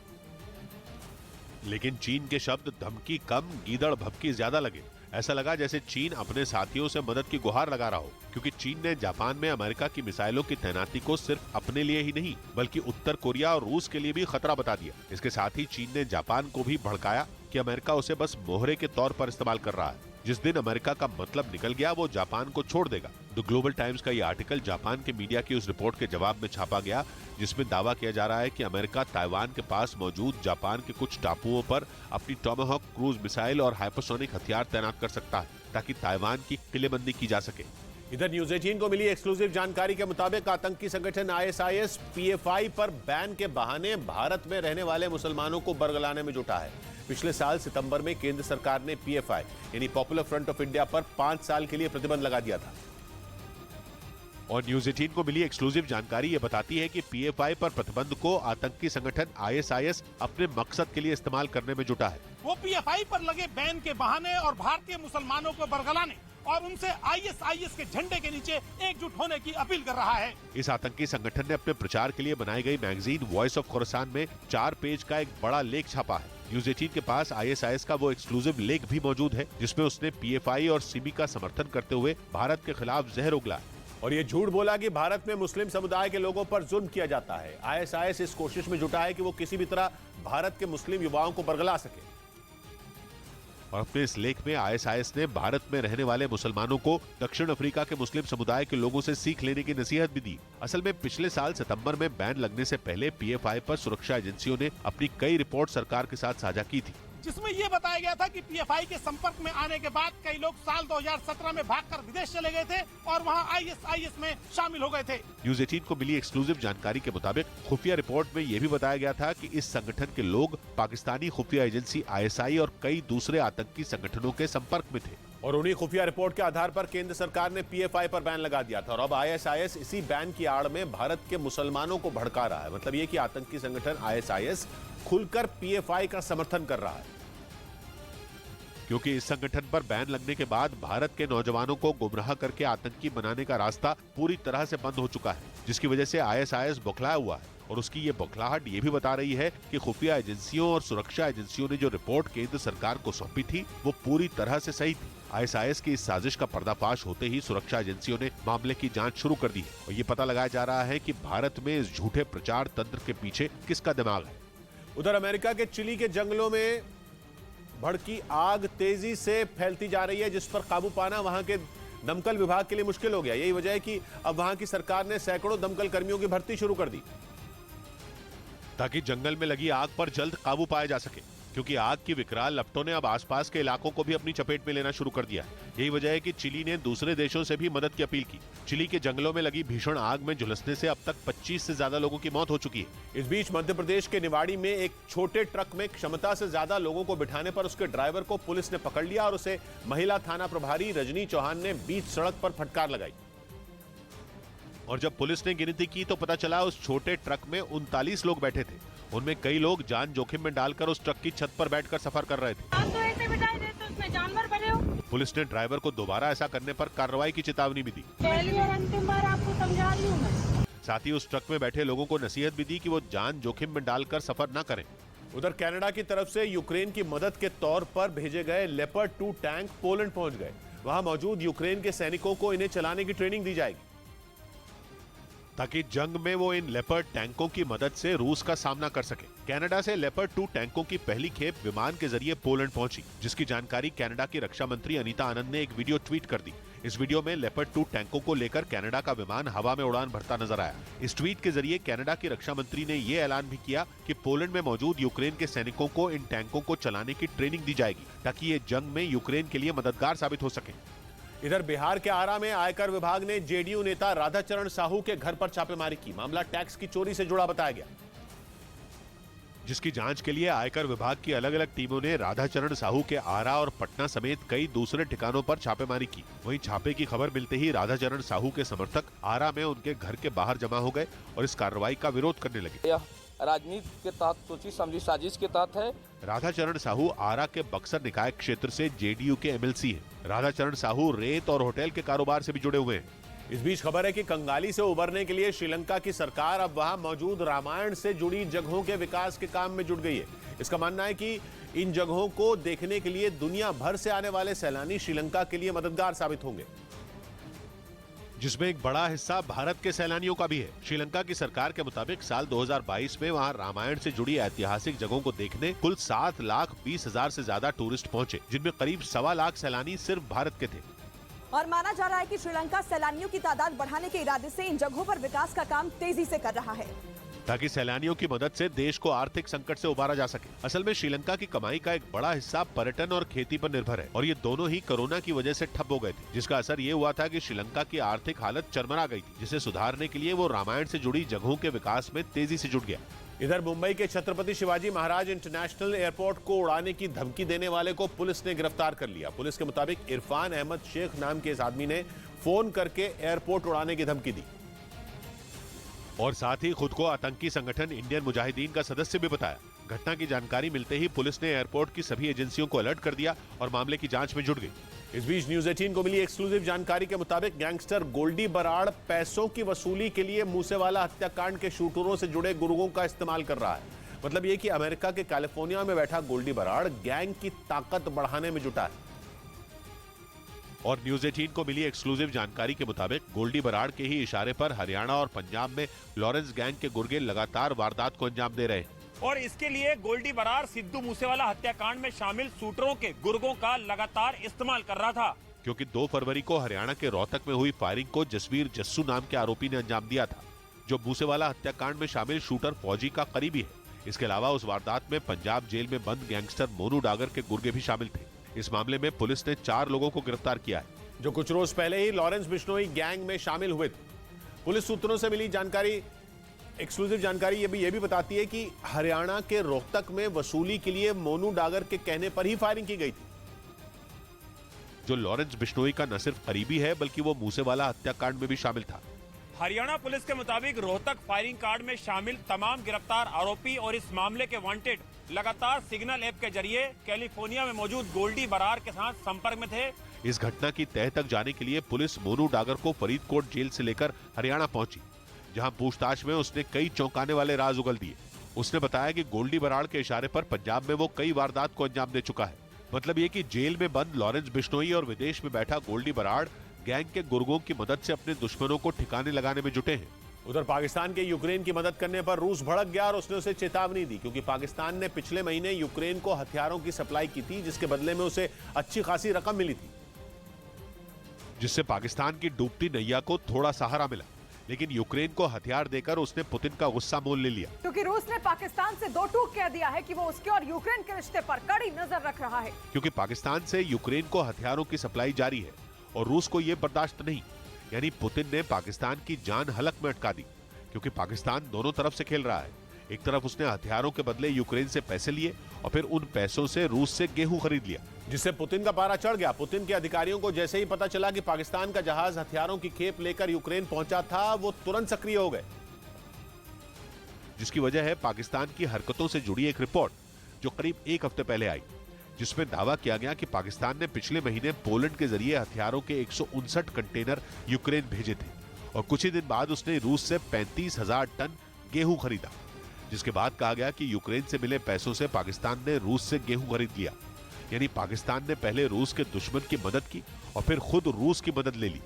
लेकिन चीन के शब्द धमकी कम, गीदड़ भभकी ज्यादा लगे। ऐसा लगा जैसे चीन अपने साथियों से मदद की गुहार लगा रहा हो, क्योंकि चीन ने जापान में अमेरिका की मिसाइलों की तैनाती को सिर्फ अपने लिए ही नहीं बल्कि उत्तर कोरिया और रूस के लिए भी खतरा बता दिया। इसके साथ ही चीन ने जापान को भी भड़काया कि अमेरिका उसे बस मोहरे के तौर पर इस्तेमाल कर रहा है। जिस दिन अमेरिका का मतलब निकल गया वो जापान को छोड़ देगा। द ग्लोबल टाइम्स का ये आर्टिकल जापान के मीडिया की उस रिपोर्ट के जवाब में छापा गया जिसमें दावा किया जा रहा है कि अमेरिका ताइवान के पास मौजूद जापान के कुछ टापुओं पर अपनी टॉमाहॉक क्रूज मिसाइल और हाइपरसोनिक हथियार तैनात कर सकता है ताकि ताइवान की किलेबंदी की जा सके। इधर न्यूज 18 को मिली एक्सक्लूसिव जानकारी के मुताबिक आतंकी संगठन ISIS PFI पर बैन के बहाने भारत में रहने वाले मुसलमानों को बरगलाने में जुटा है। पिछले साल सितंबर में केंद्र सरकार ने PFI यानी पॉपुलर फ्रंट ऑफ इंडिया पर 5 साल के लिए प्रतिबंध लगा दिया था। और न्यूज 18 को मिली एक्सक्लूसिव जानकारी ये बताती है कि PFI पर प्रतिबंध को आतंकी संगठन ISIS अपने मकसद के लिए इस्तेमाल करने में जुटा है। वो PFI पर लगे बैन के बहाने और भारतीय मुसलमानों को बरगलाने और उनसे ISIS के झंडे के नीचे एकजुट होने की अपील कर रहा है। इस आतंकी संगठन ने अपने प्रचार के लिए बनाई गई मैगजीन वॉइस ऑफ खोरासान में 4 पेज का एक बड़ा लेख छापा है। न्यूज 18 के पास ISIS का वो एक्सक्लूसिव लेख भी मौजूद है जिसमें उसने PFI और सिमी का समर्थन करते हुए भारत के खिलाफ जहर उगला और ये झूठ बोला कि भारत में मुस्लिम समुदाय के लोगों पर जुल्म किया जाता है। ISIS इस कोशिश में जुटा है कि वो किसी भी तरह भारत के मुस्लिम युवाओं को बरगला सके। और अपने इस लेख में ISIS ने भारत में रहने वाले मुसलमानों को दक्षिण अफ्रीका के मुस्लिम समुदाय के लोगों से सीख लेने की नसीहत भी दी। असल में पिछले साल सितंबर में बैन लगने से पहले PFI पर सुरक्षा एजेंसियों ने अपनी कई रिपोर्ट सरकार के साथ साझा की थी, जिसमें ये बताया गया था कि PFI के संपर्क में आने के बाद कई लोग साल 2017 में भागकर विदेश चले गए थे और वहां ISIS में शामिल हो गए थे। न्यूज 18 को मिली एक्सक्लूसिव जानकारी के मुताबिक खुफिया रिपोर्ट में यह भी बताया गया था कि इस संगठन के लोग पाकिस्तानी खुफिया एजेंसी ISI और कई दूसरे आतंकी संगठनों के संपर्क में थे और उन्हीं खुफिया रिपोर्ट के आधार पर केंद्र सरकार ने पीएफआई पर बैन लगा दिया था और अब आईएसआईएस इसी बैन की आड़ में भारत के मुसलमानों को भड़का रहा है। मतलब यह कि आतंकी संगठन आईएसआईएस खुलकर पीएफआई का समर्थन कर रहा है, क्योंकि इस संगठन पर बैन लगने के बाद भारत के नौजवानों को गुमराह करके आतंकी बनाने का रास्ता पूरी तरह से बंद हो चुका है, जिसकी वजह से आईएसआईएस बौखलाया हुआ है। और उसकी ये बौखलाहट ये भी बता रही है कि खुफिया एजेंसियों और सुरक्षा एजेंसियों ने जो रिपोर्ट केंद्र सरकार को सौंपी थी वो पूरी तरह से सही थी। आईएसआईएस की इस साजिश का पर्दाफाश होते ही सुरक्षा एजेंसियों ने मामले की जांच शुरू कर दी है और ये पता लगाया जा रहा है कि भारत में इस झूठे प्रचार तंत्र के पीछे किसका दिमाग है। उधर अमेरिका के चिली के जंगलों में भड़की आग तेजी से फैलती जा रही है, जिस पर काबू पाना वहां के दमकल विभाग के लिए मुश्किल हो गया। यही वजह है कि अब वहां की सरकार ने सैकड़ों दमकल कर्मियों की भर्ती शुरू कर दी ताकि जंगल में लगी आग पर जल्द काबू पाया जा सके, क्योंकि आग की विकराल लपटों ने अब आसपास के इलाकों को भी अपनी चपेट में लेना शुरू कर दिया। यही वजह है कि चिली ने दूसरे देशों से भी मदद की अपील की। चिली के जंगलों में लगी भीषण आग में झुलसने से अब तक 25 से ज्यादा लोगों की मौत हो चुकी है। इस बीच मध्य प्रदेश के निवाड़ी में एक छोटे ट्रक में क्षमता से ज्यादा लोगों को बिठाने पर उसके ड्राइवर को पुलिस ने पकड़ लिया और उसे महिला थाना प्रभारी रजनी चौहान ने बीच सड़क पर फटकार लगाई। और जब पुलिस ने गिनती की तो पता चला उस छोटे ट्रक में 39 लोग बैठे थे। उनमें कई लोग जान जोखिम में डालकर उस ट्रक की छत पर बैठकर सफर कर रहे थे। आप तो ऐसे बिठाए देते उसमें जानवर भरे हो। पुलिस ने ड्राइवर को दोबारा ऐसा करने पर कार्रवाई की चेतावनी भी दी। पहली और अंतिम बार आपको समझा रही हूं मैं। साथ ही उस ट्रक में बैठे लोगों को नसीहत भी दी कि वो जान जोखिम में डालकर सफर न करें। उधर कनाडा की तरफ से यूक्रेन की मदद के तौर पर भेजे गए लेपर्ड 2 टैंक पोलैंड पहुंच गए। वहां मौजूद यूक्रेन के सैनिकों को इन्हें चलाने की ट्रेनिंग दी जाएगी ताकि जंग में वो इन लेपर्ड टैंकों की मदद से रूस का सामना कर सके। कनाडा से लेपर्ड 2 टैंकों की पहली खेप विमान के जरिए पोलैंड पहुंची, जिसकी जानकारी कनाडा की रक्षा मंत्री अनीता आनंद ने एक वीडियो ट्वीट कर दी। इस वीडियो में लेपर्ड 2 टैंकों को लेकर कनाडा का विमान हवा में उड़ान भरता नजर आया। इस ट्वीट के जरिए कनाडा की रक्षा मंत्री ने ये ऐलान भी किया कि पोलैंड में मौजूद यूक्रेन के सैनिकों को इन टैंकों को चलाने की ट्रेनिंग दी जाएगी ताकि ये जंग में यूक्रेन के लिए मददगार साबित हो सके। इधर बिहार के आरा में आयकर विभाग ने जेडीयू नेता राधाचरण साहू के घर पर छापेमारी की। मामला टैक्स की चोरी से जुड़ा बताया गया, जिसकी जांच के लिए आयकर विभाग की अलग अलग टीमों ने राधाचरण साहू के आरा और पटना समेत कई दूसरे ठिकानों पर छापेमारी की। वहीं छापे की खबर मिलते ही राधाचरण साहू के समर्थक आरा में उनके घर के बाहर जमा हो गए और इस कार्रवाई का विरोध करने लगे। राजनीति के तहत सोची समझी साजिश के तहत है। राधाचरण साहू आरा के बक्सर निकाय क्षेत्र से जेडीयू के एमएलसी हैं। राधाचरण साहू रेत और होटल के कारोबार से भी जुड़े हुए हैं। इस बीच खबर है कि कंगाली से उबरने के लिए श्रीलंका की सरकार अब वहां मौजूद रामायण से जुड़ी जगहों के विकास के काम में जुट गई है। इसका मानना है कि इन जगहों को देखने के लिए दुनिया भर से आने वाले सैलानी श्रीलंका के लिए मददगार साबित होंगे, जिसमें एक बड़ा हिस्सा भारत के सैलानियों का भी है। श्रीलंका की सरकार के मुताबिक साल 2022 में वहां रामायण से जुड़ी ऐतिहासिक जगहों को देखने कुल 7,20,000 से ज्यादा टूरिस्ट पहुंचे, जिनमें करीब 1.25 लाख सैलानी सिर्फ भारत के थे। और माना जा रहा है कि श्रीलंका सैलानियों की तादाद बढ़ाने के इरादे से इन जगहों पर विकास का काम तेजी से कर रहा है ताकि सैलानियों की मदद से देश को आर्थिक संकट से उबारा जा सके। असल में श्रीलंका की कमाई का एक बड़ा हिस्सा पर्यटन और खेती पर निर्भर है और ये दोनों ही कोरोना की वजह से ठप हो गए थे, जिसका असर ये हुआ था कि श्रीलंका की आर्थिक हालत चरमरा गई थी, जिसे सुधारने के लिए वो रामायण से जुड़ी जगहों के विकास में तेजी से जुट गया। इधर मुंबई के छत्रपति शिवाजी महाराज इंटरनेशनल एयरपोर्ट को उड़ाने की धमकी देने वाले को पुलिस ने गिरफ्तार कर लिया। पुलिस के मुताबिक इरफान अहमद शेख नाम के इस आदमी ने फोन करके एयरपोर्ट उड़ाने की धमकी दी और साथ ही खुद को आतंकी संगठन इंडियन मुजाहिदीन का सदस्य भी बताया। घटना की जानकारी मिलते ही पुलिस ने एयरपोर्ट की सभी एजेंसियों को अलर्ट कर दिया और मामले की जांच में जुट गई। इस बीच न्यूज 18 को मिली एक्सक्लूसिव जानकारी के मुताबिक गैंगस्टर गोल्डी बराड़ पैसों की वसूली के लिए मूसेवाला हत्याकांड के शूटरों से जुड़े गुर्गों का इस्तेमाल कर रहा है। मतलब ये कि अमेरिका के कैलिफोर्निया में बैठा गोल्डी बराड़ गैंग की ताकत बढ़ाने में जुटा है। और न्यूज 18 को मिली एक्सक्लूसिव जानकारी के मुताबिक गोल्डी बराड़ के ही इशारे पर हरियाणा और पंजाब में लॉरेंस गैंग के गुर्गे लगातार वारदात को अंजाम दे रहे हैं। और इसके लिए गोल्डी बराड़ सिद्धू मूसेवाला हत्याकांड में शामिल शूटरों के गुर्गों का लगातार इस्तेमाल कर रहा था, क्योंकि 2 फरवरी को हरियाणा के रोहतक में हुई फायरिंग को जसवीर जस्सू नाम के आरोपी ने अंजाम दिया था, जो मूसेवाला हत्याकांड में शामिल शूटर फौजी का करीबी है। इसके अलावा उस वारदात में पंजाब जेल में बंद गैंगस्टर मोनू डागर के गुर्गे भी शामिल थे। इस मामले में पुलिस ने 4 लोगों को गिरफ्तार किया है, जो कुछ रोज पहले ही लॉरेंस बिश्नोई गैंग में शामिल हुए थे। पुलिस सूत्रों से मिली जानकारी, एक्सक्लूसिव जानकारी ये भी बताती है कि हरियाणा के रोहतक में वसूली के लिए मोनू डागर के कहने पर ही फायरिंग की गई थी। जो लॉरेंस बिश्नोई का न सिर्फ करीबी है बल्कि वो मूसेवाला हत्याकांड में भी शामिल था। हरियाणा पुलिस के मुताबिक रोहतक फायरिंग कांड में शामिल तमाम गिरफ्तार आरोपी और इस मामले के वांटेड लगातार सिग्नल ऐप के जरिए कैलिफोर्निया में मौजूद गोल्डी बरार के साथ संपर्क में थे। इस घटना की तह तक जाने के लिए पुलिस मोनू डागर को फरीदकोट जेल से लेकर हरियाणा पहुंची, जहां पूछताछ में उसने कई चौंकाने वाले राज उगल दिए। उसने बताया कि गोल्डी बराड़ के इशारे पर पंजाब में वो कई वारदात को अंजाम दे चुका है। मतलब ये कि जेल में बंद लॉरेंस बिश्नोई और विदेश में बैठा गोल्डी बराड़ गैंग के गुर्गों की मदद से अपने दुश्मनों को ठिकाने लगाने में जुटे हैं। उधर पाकिस्तान के यूक्रेन की मदद करने पर रूस भड़क गया और उसने उसे चेतावनी दी, क्योंकि पाकिस्तान ने पिछले महीने यूक्रेन को हथियारों की सप्लाई की थी, जिसके बदले में उसे अच्छी खासी रकम मिली थी, जिससे पाकिस्तान की डूबती नैया को थोड़ा सहारा मिला। लेकिन यूक्रेन को हथियार देकर उसने पुतिन का गुस्सा मोल ले लिया, क्योंकि रूस ने पाकिस्तान से दो टूक कह दिया है कि वो उसके और यूक्रेन के रिश्ते पर कड़ी नजर रख रहा है। क्योंकि पाकिस्तान से यूक्रेन को हथियारों की सप्लाई जारी है और रूस को यह बर्दाश्त नहीं। यानी पुतिन ने पाकिस्तान की जान हलक में अटका दी, क्योंकि पाकिस्तान दोनों तरफ से खेल रहा है। एक तरफ उसने हथियारों के बदले यूक्रेन से पैसे लिए और फिर उन पैसों से रूस से गेहूं खरीद लिया, जिससे पुतिन का पारा चढ़ गया। पुतिन के अधिकारियों को जैसे ही पता चला कि पाकिस्तान का जहाज हथियारों की खेप लेकर यूक्रेन पहुंचा था, वो तुरंत सक्रिय हो गए। जिसकी वजह है पाकिस्तान की हरकतों से जुड़ी एक रिपोर्ट जो करीब एक हफ्ते पहले आई, जिसमें दावा किया गया कि पाकिस्तान ने पिछले महीने पोलैंड के जरिए हथियारों के 159 कंटेनर यूक्रेन भेजे थे और कुछ ही दिन बाद उसने रूस से 35,000 टन गेहूं खरीदा, जिसके बाद कहा गया कि यूक्रेन से मिले पैसों से पाकिस्तान ने रूस से गेहूं खरीद लिया। यानी पाकिस्तान ने पहले रूस के दुश्मन की मदद की और फिर खुद रूस की मदद ले ली,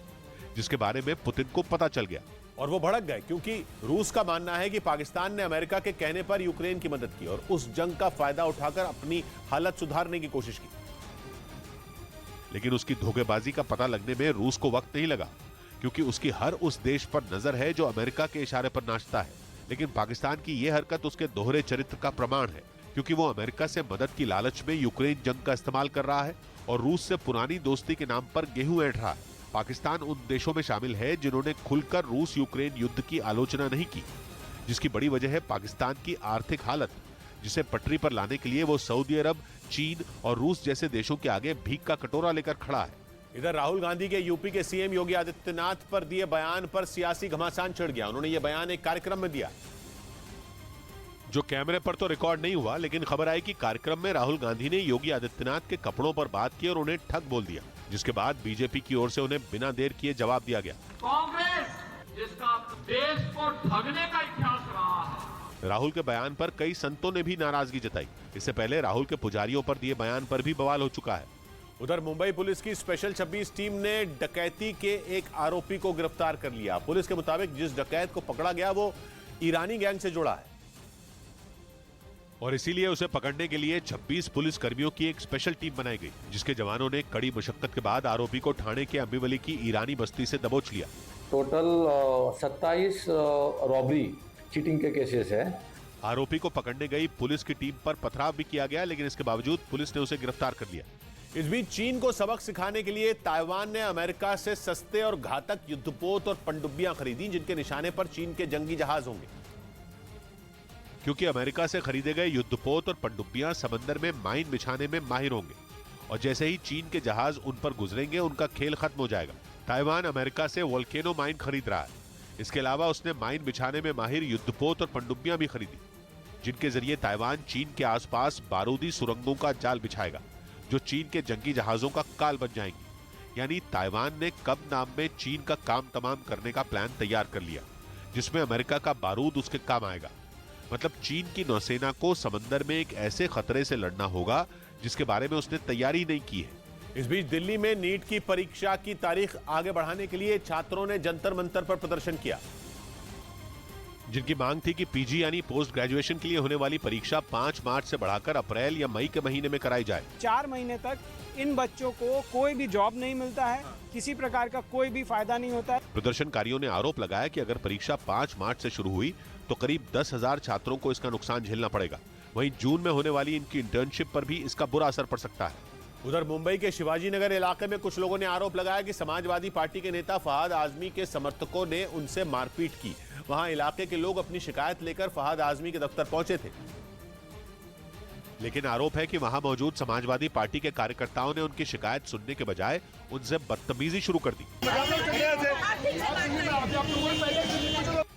जिसके बारे में पुतिन को पता चल गया और वो भड़क गए, क्योंकि रूस का मानना है कि पाकिस्तान ने अमेरिका के कहने पर यूक्रेन की मदद की और उस जंग का फायदा उठाकर अपनी हालत सुधारने की कोशिश की। लेकिन उसकी धोखेबाजी का पता लगने में रूस को वक्त नहीं लगा, क्योंकि उसकी हर उस देश पर नजर है जो अमेरिका के इशारे पर नाचता है। लेकिन पाकिस्तान की यह हरकत उसके दोहरे चरित्र का प्रमाण है, क्योंकि वो अमेरिका से मदद की लालच में यूक्रेन जंग का इस्तेमाल कर रहा है और रूस से पुरानी दोस्ती के नाम पर गेहूं ऐंठ रहा है। पाकिस्तान उन देशों में शामिल है जिन्होंने खुलकर रूस यूक्रेन युद्ध की आलोचना नहीं की, जिसकी बड़ी वजह है पाकिस्तान की आर्थिक हालत, जिसे पटरी पर लाने के लिए वो सऊदी अरब, चीन और रूस जैसे देशों के आगे भीख का कटोरा लेकर खड़ा है। इधर राहुल गांधी के यूपी के सीएम योगी आदित्यनाथ पर दिए बयान पर सियासी घमासान छिड़ गया। उन्होंने ये बयान एक कार्यक्रम में दिया, जो कैमरे पर तो रिकॉर्ड नहीं हुआ, लेकिन खबर आई कि कार्यक्रम में राहुल गांधी ने योगी आदित्यनाथ के कपड़ों पर बात की और उन्हें ठग बोल दिया, जिसके बाद बीजेपी की ओर से उन्हें बिना देर किए जवाब दिया गया। कांग्रेस जिसका देश को ठगने का इतिहास रहा है। राहुल के बयान पर कई संतों ने भी नाराजगी जताई। इससे पहले राहुल के पुजारियों पर दिए बयान पर भी बवाल हो चुका है। उधर मुंबई पुलिस की स्पेशल 26 टीम ने डकैती के एक आरोपी को गिरफ्तार कर लिया। पुलिस के मुताबिक जिस डकैत को पकड़ा गया वो ईरानी गैंग से जुड़ा है और इसीलिए उसे पकड़ने के लिए 26 पुलिस कर्मियों की एक स्पेशल टीम बनाई गई, जिसके जवानों ने कड़ी मशक्कत के बाद आरोपी को ठाणे के अम्बीवली की ईरानी बस्ती से दबोच लिया। टोटल 27 रॉबरी चीटिंग के केसेस है। आरोपी को पकड़ने गई पुलिस की टीम पर पथराव भी किया गया, लेकिन इसके बावजूद पुलिस ने उसे गिरफ्तार कर लिया। इस बीच चीन को सबक सिखाने के लिए ताइवान ने अमेरिका से सस्ते और घातक युद्धपोत और पनडुब्बियां खरीदी, जिनके निशाने पर चीन के जंगी जहाज होंगे। क्योंकि अमेरिका से खरीदे गए युद्धपोत और पनडुब्बियां समंदर में माइन बिछाने में माहिर होंगे और जैसे ही चीन के जहाज उन पर गुजरेंगे उनका खेल खत्म हो जाएगा। ताइवान अमेरिका से वोल्केनो माइन खरीद रहा है। इसके अलावा उसने माइन बिछाने में माहिर युद्धपोत और पनडुब्बियां भी खरीदी, जिनके जरिए ताइवान चीन के आसपास बारूदी सुरंगों का जाल बिछाएगा, जो चीन के जंगी जहाजों का काल बन जाएंगी। यानी ताइवान ने कब नाम में चीन का काम तमाम करने का प्लान तैयार कर लिया, जिसमें अमेरिका का बारूद उसके काम आएगा। मतलब चीन की नौसेना को समंदर में एक ऐसे खतरे से लड़ना होगा जिसके बारे में उसने तैयारी नहीं की है। इस बीच दिल्ली में नीट की परीक्षा की तारीख आगे बढ़ाने के लिए छात्रों ने जंतर मंतर पर प्रदर्शन किया, जिनकी मांग थी कि पीजी यानी पोस्ट ग्रेजुएशन के लिए होने वाली परीक्षा 5 मार्च से बढ़ाकर अप्रैल या मई के महीने में कराई जाए। 4 महीने तक इन बच्चों को कोई भी जॉब नहीं मिलता है, किसी प्रकार का कोई भी फायदा नहीं होता है। प्रदर्शनकारियों ने आरोप लगाया कि अगर परीक्षा 5 मार्च से शुरू हुई तो करीब 10,000 छात्रों को इसका नुकसान झेलना पड़ेगा। वहीं जून में होने वाली इनकी इंटर्नशिप पर भी इसका बुरा असर पड़ सकता है। उधर मुंबई के शिवाजी नगर इलाके में कुछ लोगों ने आरोप लगाया कि समाजवादी पार्टी के नेता फहाद आजमी के समर्थकों ने उनसे मारपीट की। वहां इलाके के लोग अपनी शिकायत लेकर फहाद आजमी के दफ्तर पहुंचे थे। लेकिन आरोप है कि वहां मौजूद समाजवादी पार्टी के कार्यकर्ताओं ने उनकी शिकायत सुनने के बजाय उनसे बदतमीजी शुरू कर दी।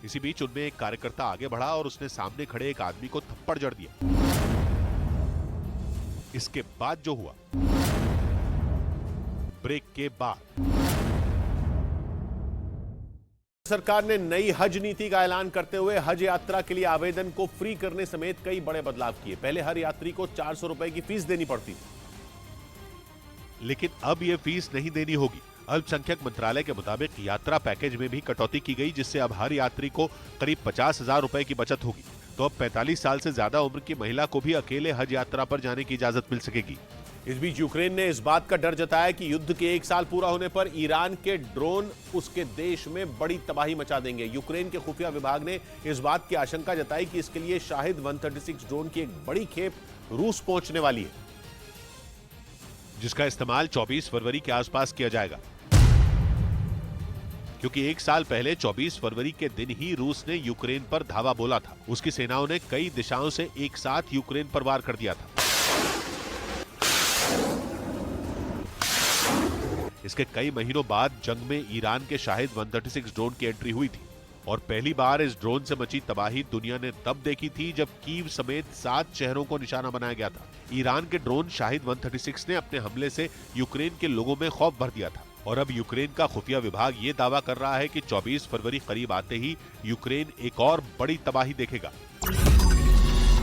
इसी बीच उनमें एक कार्यकर्ता आगे बढ़ा और उसने सामने खड़े एक आदमी को थप्पड़ जड़ दिया। इसके बाद जो हुआ, ब्रेक के बाद सरकार ने नई हज नीति का ऐलान करते हुए हज यात्रा के लिए आवेदन को फ्री करने समेत कई बड़े बदलाव किए। पहले हर यात्री को 400 रुपए की फीस देनी पड़ती थी, लेकिन अब यह फीस नहीं देनी होगी। अल्पसंख्यक मंत्रालय के मुताबिक यात्रा पैकेज में भी कटौती की गई, जिससे अब हर यात्री को करीब 50,000 रुपए की बचत होगी। तो अब 45 साल से ज्यादा उम्र की महिला को भी अकेले हज यात्रा पर जाने की इजाजत मिल सकेगी। इस बीच यूक्रेन ने इस बात का डर जताया कि युद्ध के 1 साल पूरा होने पर ईरान के ड्रोन उसके देश में बड़ी तबाही मचा देंगे। यूक्रेन के खुफिया विभाग ने इस बात की आशंका जताई कि इसके लिए शाहिद 136 ड्रोन की एक बड़ी खेप रूस पहुंचने वाली है, जिसका इस्तेमाल 24 फरवरी के आसपास किया जाएगा, क्योंकि 1 साल पहले 24 फरवरी के दिन ही रूस ने यूक्रेन पर धावा बोला था। उसकी सेनाओं ने कई दिशाओं से एक साथ यूक्रेन पर वार कर दिया था। इसके कई महीनों बाद जंग में ईरान के शाहिद 136 ड्रोन की एंट्री हुई थी और पहली बार इस ड्रोन से मची तबाही दुनिया ने तब देखी थी जब कीव समेत 7 शहरों को निशाना बनाया गया था। ईरान के ड्रोन शाहिद 136 ने अपने हमले से यूक्रेन के लोगों में खौफ भर दिया था और अब यूक्रेन का खुफिया विभाग ये दावा कर रहा है कि 24 फरवरी करीब आते ही यूक्रेन एक और बड़ी तबाही देखेगा।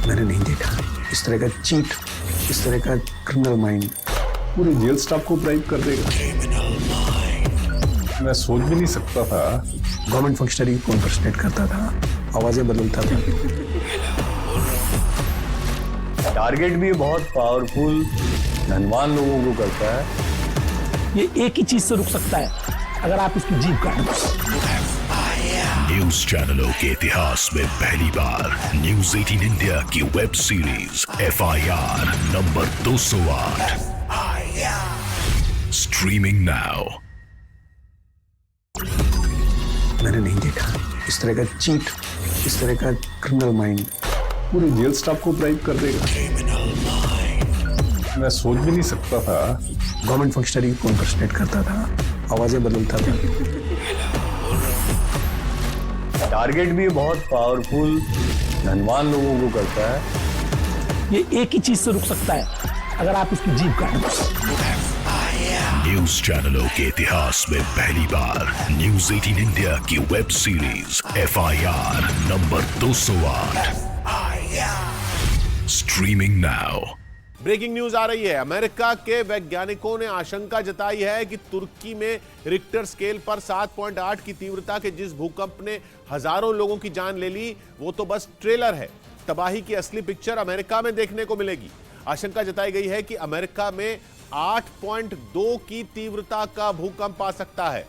मैंने नहीं देखा इस तरह का चीट, इस तरह का क्रिमिनल माइंड पूरे जेल स्टाफ को ब्राइब कर देगा। मैं सोच भी नहीं सकता था। गवर्नमेंट फंक्शनरी को इम्पर्सनेट करता था, आवाजें बदलता था। टारगेट भी बहुत पावरफुल धनवान लोगों को करता है। ये एक ही चीज से रुक सकता है, अगर आप इसकी जीभ काट दो। न्यूज चैनलों के इतिहास में पहली बार न्यूज 18 इंडिया की web series FIR number 208 streaming now. मैंने नहीं देखा इस तरह का चीट, इस तरह का क्रिमिनल माइंड पूरे जेल स्टाफ को ब्राइब कर देगा। मैं सोच भी नहीं सकता था। गवर्नमेंट फंक्शनरी को इम्पर्सनेट करता था, आवाजें बदलता था। टारगेट भी बहुत पावरफुल धनवान लोगों को करता है। ये एक ही चीज से रुक सकता है, अगर आप इसकी जीभ काट दो। न्यूज चैनलों के इतिहास में पहली बार न्यूज 18 इंडिया की web series FIR number 208 streaming now. Breaking news आ रही है। अमेरिका के वैज्ञानिकों ने आशंका जताई है कि तुर्की में रिक्टर स्केल पर 7.8 की तीव्रता के जिस भूकंप ने हजारों लोगों की जान ले ली, वो तो बस ट्रेलर है। तबाही की असली पिक्चर अमेरिका में देखने को मिलेगी। आशंका जताई गई है कि अमेरिका में 8.2 की तीव्रता का भूकंप आ सकता है।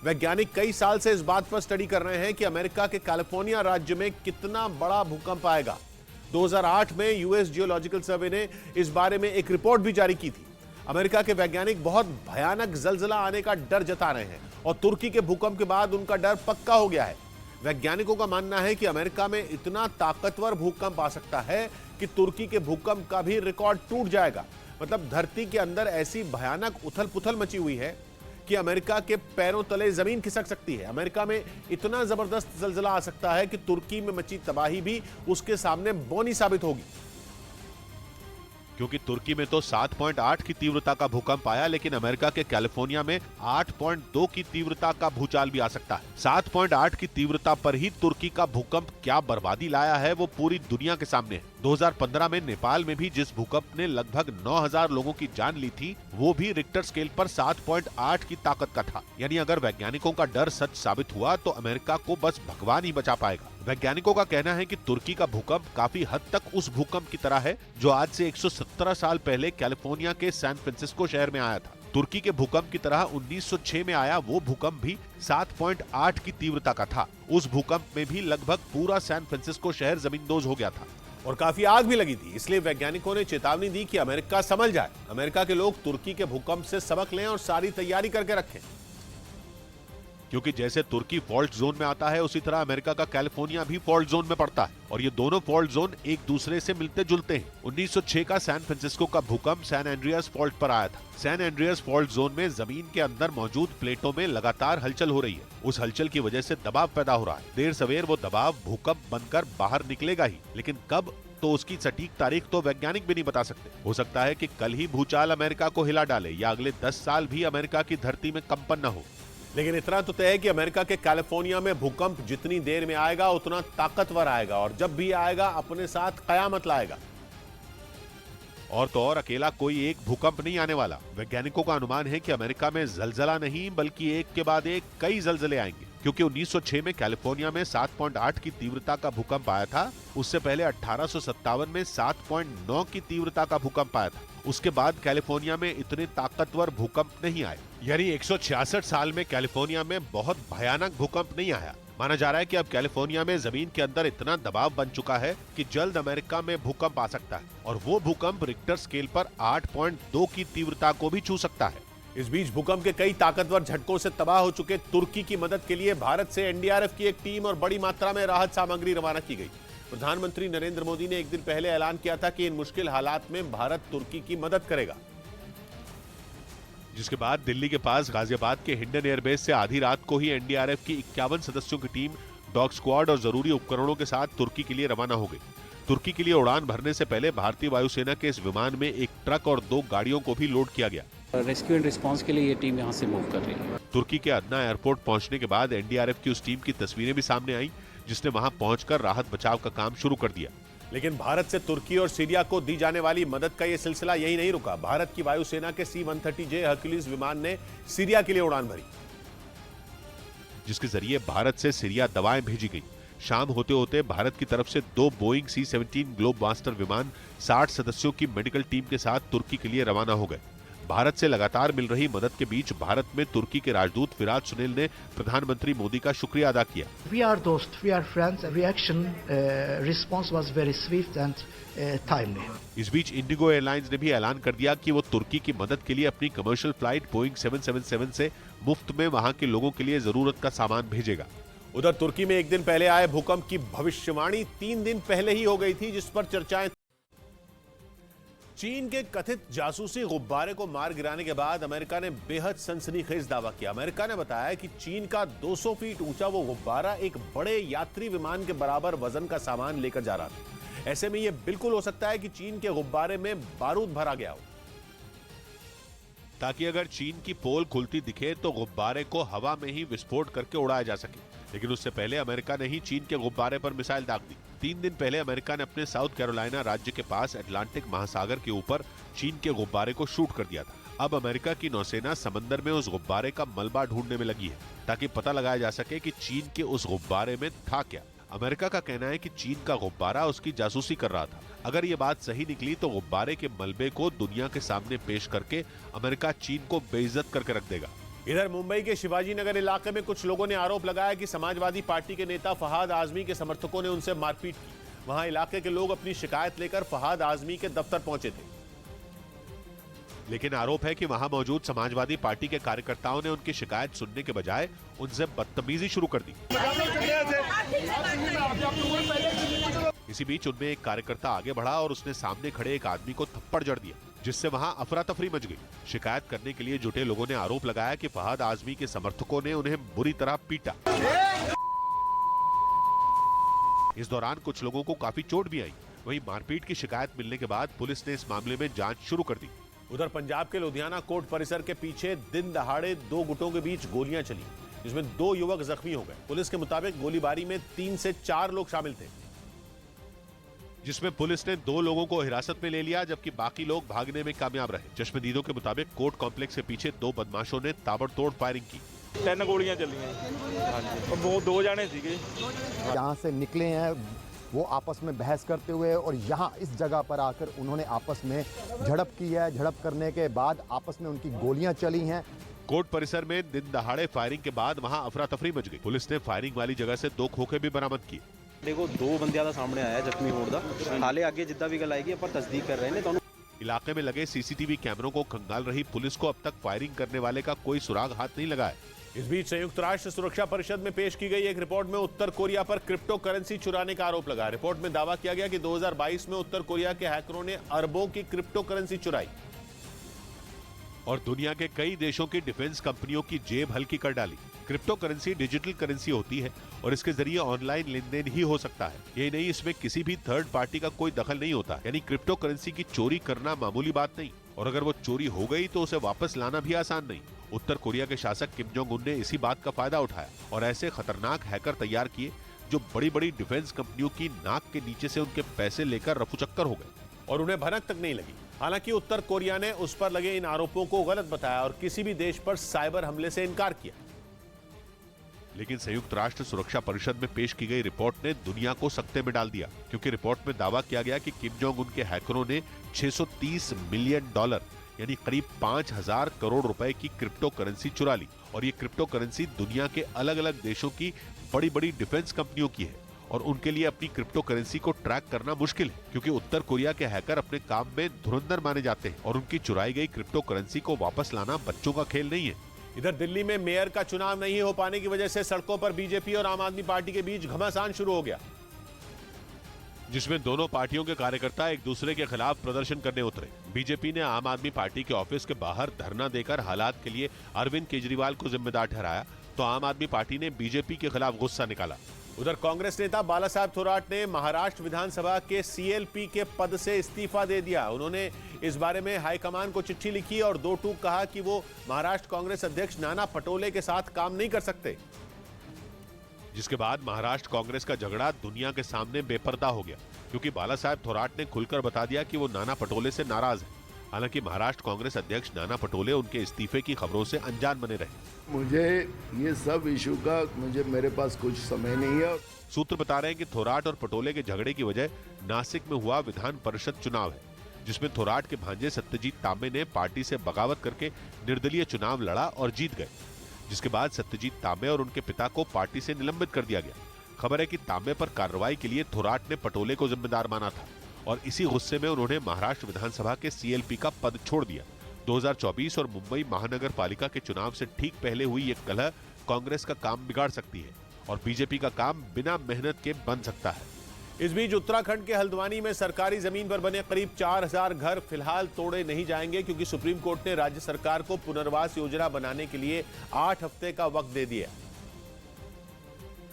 वैज्ञानिक कई साल से इस बात पर स्टडी कर रहे हैं कि अमेरिका के कैलिफोर्निया राज्य में कितना बड़ा भूकंप आएगा। 2008 में यूएस जियोलॉजिकल सर्वे ने इस बारे में एक रिपोर्ट भी जारी की थी। अमेरिका के वैज्ञानिक बहुत भयानक जलजला आने का डर जता रहे हैं और तुर्की के भूकंप के बाद उनका डर पक्का हो गया है। वैज्ञानिकों का मानना है कि अमेरिका में इतना ताकतवर भूकंप आ सकता है कि तुर्की के भूकंप का भी रिकॉर्ड टूट जाएगा। मतलब धरती के अंदर ऐसी भयानक उथल पुथल मची हुई है कि अमेरिका के पैरों तले जमीन खिसक सकती है। अमेरिका में इतना जबरदस्त जलजला आ सकता है कि तुर्की में मची तबाही भी उसके सामने बौनी साबित होगी। क्योंकि तुर्की में तो 7.8 की तीव्रता का भूकंप आया, लेकिन अमेरिका के कैलिफोर्निया में 8.2 की तीव्रता का भूचाल भी आ सकता है। 7.8 की तीव्रता पर ही तुर्की का भूकंप क्या बर्बादी लाया है वो पूरी दुनिया के सामने है। 2015 में नेपाल में भी जिस भूकंप ने लगभग 9000 लोगों की जान ली थी, वो भी रिक्टर स्केल पर 7.8 की ताकत का था। यानी अगर वैज्ञानिकों का डर सच साबित हुआ तो अमेरिका को बस भगवान ही बचा पाएगा। वैज्ञानिकों का कहना है कि तुर्की का भूकंप काफी हद तक उस भूकंप की तरह है जो आज से 117 साल पहले कैलिफोर्निया के सैन फ्रांसिस्को शहर में आया था। तुर्की के भूकंप की तरह 1906 में आया वो भूकंप भी 7.8 की तीव्रता का था। उस भूकंप में भी लगभग पूरा सैन फ्रांसिस्को शहर जमींदोज हो गया था और काफी आग भी लगी थी। इसलिए वैज्ञानिकों ने चेतावनी दी कि अमेरिका संभल जाए। अमेरिका के लोग तुर्की के भूकंप से सबक लें और सारी तैयारी करके रखें। क्योंकि जैसे तुर्की फॉल्ट जोन में आता है उसी तरह अमेरिका का कैलिफोर्निया भी फॉल्ट जोन में पड़ता है और ये दोनों फॉल्ट जोन एक दूसरे से मिलते जुलते हैं। 1906 का सैन फ्रांसिस्को का भूकंप सैन एंड्रियास फॉल्ट पर आया था। सैन एंड्रियास फॉल्ट जोन में जमीन के अंदर मौजूद प्लेटों में लगातार हलचल हो रही है। उस हलचल की वजह से दबाव पैदा हो रहा है। देर सवेर वो दबाव भूकंप बनकर बाहर निकलेगा ही, लेकिन कब, तो उसकी सटीक तारीख तो वैज्ञानिक भी नहीं बता सकते। हो सकता है कि कल ही भूचाल अमेरिका को हिला डाले या अगले 10 साल भी अमेरिका की धरती में कंपन न हो। लेकिन इतना तो तय है कि अमेरिका के कैलिफोर्निया में भूकंप जितनी देर में आएगा उतना ताकतवर आएगा और जब भी आएगा अपने साथ कयामत लाएगा। और तो और अकेला कोई एक भूकंप नहीं आने वाला। वैज्ञानिकों का अनुमान है कि अमेरिका में जलजला नहीं बल्कि एक के बाद एक कई जलजले आएंगे, क्योंकि 1906 में कैलिफोर्निया में 7.8 की तीव्रता का भूकंप आया था। उससे पहले 1857 में 7.9 की तीव्रता का भूकंप आया था। उसके बाद कैलिफोर्निया में इतने ताकतवर भूकंप नहीं आए। यानी 166 साल में कैलिफोर्निया में बहुत भयानक भूकंप नहीं आया। माना जा रहा है कि अब कैलिफोर्निया में जमीन के अंदर इतना दबाव बन चुका है कि जल्द अमेरिका में भूकंप आ सकता है और वो भूकंप रिक्टर स्केल पर 8.2 की तीव्रता को भी छू सकता है। इस बीच भूकंप के कई ताकतवर झटकों से तबाह हो चुके तुर्की की मदद के लिए भारत से एनडीआरएफ की एक टीम और बड़ी मात्रा में राहत सामग्री रवाना की गई। प्रधानमंत्री नरेंद्र मोदी ने एक दिन पहले ऐलान किया था कि इन मुश्किल हालात में भारत तुर्की की मदद करेगा, जिसके बाद दिल्ली के पास गाजियाबाद के हिंडन एयरबेस से आधी रात को ही एनडीआरएफ की 51 सदस्यों की टीम डॉग स्क्वाड और जरूरी उपकरणों के साथ तुर्की के लिए रवाना हो गई। तुर्की के लिए उड़ान भरने से पहले भारतीय वायुसेना के इस विमान में एक ट्रक और 2 गाड़ियों को भी लोड किया गया। रेस्क्यू एंड रिस्पांस के लिए ये टीम यहाँ से मूव कर रही है। तुर्की के अदना एयरपोर्ट पहुंचने के बाद एनडीआरएफ की उस टीम की तस्वीरें भी सामने आई, जिसने वहां पहुंचकर राहत बचाव का काम शुरू कर दिया। लेकिन भारत से तुर्की और सीरिया को दी जाने वाली मदद का यह सिलसिला यही नहीं रुका। भारत की वायुसेना के C-130J हर्क्यूलिस विमान ने सीरिया के लिए उड़ान भरी, जिसके जरिए भारत से सीरिया दवाएं भेजी गई। शाम होते होते भारत की तरफ से 2 बोइंग C-17 ग्लोबमास्टर विमान 60 सदस्यों की मेडिकल टीम के साथ तुर्की के लिए रवाना हो गए। भारत से लगातार मिल रही मदद के बीच भारत में तुर्की के राजदूत फिराज सुनील ने प्रधानमंत्री मोदी का शुक्रिया अदा किया। We are दोस्त, we are friends. Reaction response was very swift and timely. इस बीच इंडिगो एयरलाइंस ने भी ऐलान कर दिया कि वो तुर्की की मदद के लिए अपनी कमर्शियल फ्लाइट बोइंग 777 से मुफ्त में वहां के लोगों के लिए जरूरत का सामान भेजेगा। उधर तुर्की में एक दिन पहले आए भूकंप की भविष्यवाणी 3 दिन पहले ही हो गई थी, जिस पर चर्चाएं। चीन के कथित जासूसी गुब्बारे को मार गिराने के बाद अमेरिका ने बेहद सनसनीखेज दावा किया। अमेरिका ने बताया कि चीन का 200 फीट ऊंचा वो गुब्बारा एक बड़े यात्री विमान के बराबर वजन का सामान लेकर जा रहा था। ऐसे में यह बिल्कुल हो सकता है कि चीन के गुब्बारे में बारूद भरा गया हो, ताकि अगर चीन की पोल खुलती दिखे तो गुब्बारे को हवा में ही विस्फोट करके उड़ाया जा सके। लेकिन उससे पहले अमेरिका ने ही चीन के गुब्बारे पर मिसाइल दाग दी। 3 दिन पहले अमेरिका ने अपने साउथ कैरोलिना राज्य के पास अटलांटिक महासागर के ऊपर चीन के गुब्बारे को शूट कर दिया था। अब अमेरिका की नौसेना समंदर में उस गुब्बारे का मलबा ढूंढने में लगी है, ताकि पता लगाया जा सके कि चीन के उस गुब्बारे में था क्या। अमेरिका का कहना है कि चीन का गुब्बारा उसकी जासूसी कर रहा था। अगर ये बात सही निकली तो गुब्बारे के मलबे को दुनिया के सामने पेश करके अमेरिका चीन को बेइज्जत करके रख देगा। इधर मुंबई के शिवाजी नगर इलाके में कुछ लोगों ने आरोप लगाया कि समाजवादी पार्टी के नेता फहाद आजमी के समर्थकों ने उनसे मारपीट की। वहां इलाके के लोग अपनी शिकायत लेकर फहाद आजमी के दफ्तर पहुंचे थे, लेकिन आरोप है कि वहां मौजूद समाजवादी पार्टी के कार्यकर्ताओं ने उनकी शिकायत सुनने के बजाय उनसे बदतमीजी शुरू कर दी। इसी बीच उनमें एक कार्यकर्ता आगे बढ़ा और उसने सामने खड़े एक आदमी को थप्पड़ जड़ दिया, जिससे वहां अफरा तफरी मच गई। शिकायत करने के लिए जुटे लोगों ने आरोप लगाया कि फहाद आजमी के समर्थकों ने उन्हें बुरी तरह पीटा। इस दौरान कुछ लोगों को काफी चोट भी आई। वहीं मारपीट की शिकायत मिलने के बाद पुलिस ने इस मामले में जांच शुरू कर दी। उधर पंजाब के लुधियाना कोर्ट परिसर के पीछे दिन दहाड़े 2 गुटों के बीच गोलियां चली, जिसमें 2 युवक जख्मी हो गए। पुलिस के मुताबिक गोलीबारी में 3 से 4 लोग शामिल थे, जिसमें पुलिस ने 2 लोगों को हिरासत में ले लिया, जबकि बाकी लोग भागने में कामयाब रहे। चश्मदीदों के मुताबिक कोर्ट कॉम्प्लेक्स के पीछे 2 बदमाशों ने ताबड़तोड़ फायरिंग की। 3 गोलियां चली हैं और वो 2 जाने सीगे। जहाँ से निकले हैं वो आपस में बहस करते हुए और यहाँ इस जगह पर आकर उन्होंने आपस में झड़प की है। झड़प करने के बाद आपस में उनकी गोलियां चली हैं। कोर्ट परिसर में दिन दहाड़े फायरिंग के बाद वहां अफरा तफरी मच गई। पुलिस ने फायरिंग वाली जगह से 2 खोखे भी बरामद किए। देखो 2 बंदियां दा सामने आया जख्मी होने दा, हाले आगे जिद्दां भी गल आएगी पर तस्दीक कर रहे हैं। दोनों इलाके में लगे सीसीटीवी कैमरों को खंगाल रही पुलिस को अब तक फायरिंग करने वाले का कोई सुराग हाथ नहीं लगा है। इस बीच संयुक्त राष्ट्र सुरक्षा परिषद में पेश की गई एक रिपोर्ट में उत्तर कोरिया पर क्रिप्टो करेंसी चुराने का आरोप लगा। रिपोर्ट में दावा किया गया कि 2022 में उत्तर कोरिया के हैकरों ने अरबों की क्रिप्टो करेंसी चुराई और दुनिया के कई देशों की डिफेंस कंपनियों की जेब हल्की कर डाली। क्रिप्टो करेंसी डिजिटल करेंसी होती है और इसके जरिए ऑनलाइन लेन देन ही हो सकता है। यही नहीं, इसमें किसी भी थर्ड पार्टी का कोई दखल नहीं होता। यानी क्रिप्टो करेंसी की चोरी करना मामूली बात नहीं, और अगर वो चोरी हो गई तो उसे वापस लाना भी आसान नहीं। उत्तर कोरिया के शासक किम जोंग उन ने इसी बात का फायदा उठाया और ऐसे खतरनाक हैकर तैयार किए जो बड़ी बड़ी डिफेंस कंपनियों की नाक के नीचे से उनके पैसे लेकर रफूचक्कर हो गए और उन्हें भनक तक नहीं लगी। हालांकि उत्तर कोरिया ने उस पर लगे इन आरोपों को गलत बताया और किसी भी देश पर साइबर हमले से इनकार किया। लेकिन संयुक्त राष्ट्र सुरक्षा परिषद में पेश की गई रिपोर्ट ने दुनिया को सकते में डाल दिया, क्योंकि रिपोर्ट में दावा किया गया कि किम जोंग उन के हैकरों ने $630 मिलियन यानी करीब 5,000 करोड़ रुपए की क्रिप्टो करेंसी चुरा ली। और ये क्रिप्टो करेंसी दुनिया के अलग अलग देशों की बड़ी बड़ी डिफेंस कंपनियों की है और उनके लिए अपनी क्रिप्टो करेंसी को ट्रैक करना मुश्किल है, क्योंकि उत्तर कोरिया के हैकर अपने काम में धुरंधर माने जाते हैं और उनकी चुराई गई क्रिप्टो करेंसी को वापस लाना बच्चों का खेल नहीं है। इधर दिल्ली में मेयर का चुनाव नहीं हो पाने की वजह से सड़कों पर बीजेपी और आम आदमी पार्टी के बीच घमासान शुरू हो गया, जिसमें दोनों पार्टियों के कार्यकर्ता एक दूसरे के खिलाफ प्रदर्शन करने उतरे। बीजेपी ने आम आदमी पार्टी के ऑफिस के बाहर धरना देकर हालात के लिए अरविंद केजरीवाल को जिम्मेदार ठहराया, तो आम आदमी पार्टी ने बीजेपी के खिलाफ गुस्सा निकाला। उधर कांग्रेस नेता बालासाहेब थोराट ने महाराष्ट्र विधानसभा के सीएलपी के पद से इस्तीफा दे दिया। उन्होंने इस बारे में हाईकमान को चिट्ठी लिखी और दो टूक कहा कि वो महाराष्ट्र कांग्रेस अध्यक्ष नाना पटोले के साथ काम नहीं कर सकते, जिसके बाद महाराष्ट्र कांग्रेस का झगड़ा दुनिया के सामने बेपर्दा हो गया, क्योंकि बालासाहेब थोराट ने खुलकर बता दिया कि वो नाना पटोले से नाराज है। हालांकि महाराष्ट्र कांग्रेस अध्यक्ष नाना पटोले उनके इस्तीफे की खबरों से अनजान बने रहे। मुझे ये सब इशू का मेरे पास कुछ समय नहीं है। सूत्र बता रहे हैं कि थोराट और पटोले के झगड़े की वजह नासिक में हुआ विधान परिषद चुनाव है, जिसमें थोराट के भांजे सत्यजीत तांबे ने पार्टी से बगावत करके निर्दलीय चुनाव लड़ा और जीत गए, जिसके बाद सत्यजीत तांबे और उनके पिता को पार्टी से निलंबित कर दिया गया। खबर है कि तांबे पर कार्रवाई के लिए थोराट ने पटोले को जिम्मेदार माना था और इसी गुस्से में उन्होंने महाराष्ट्र विधानसभा के सीएलपी का पद छोड़ दिया। 2024 और मुंबई महानगर पालिका के चुनाव से ठीक पहले हुई ये कलह कांग्रेस का काम बिगाड़ सकती है और बीजेपी का काम बिना मेहनत के बन सकता है। इस बीच उत्तराखंड के हल्द्वानी में सरकारी जमीन पर बने करीब 4,000 घर फिलहाल तोड़े नहीं जाएंगे, क्योंकि सुप्रीम कोर्ट ने राज्य सरकार को पुनर्वास योजना बनाने के लिए 8 हफ्ते का वक्त दे दिया।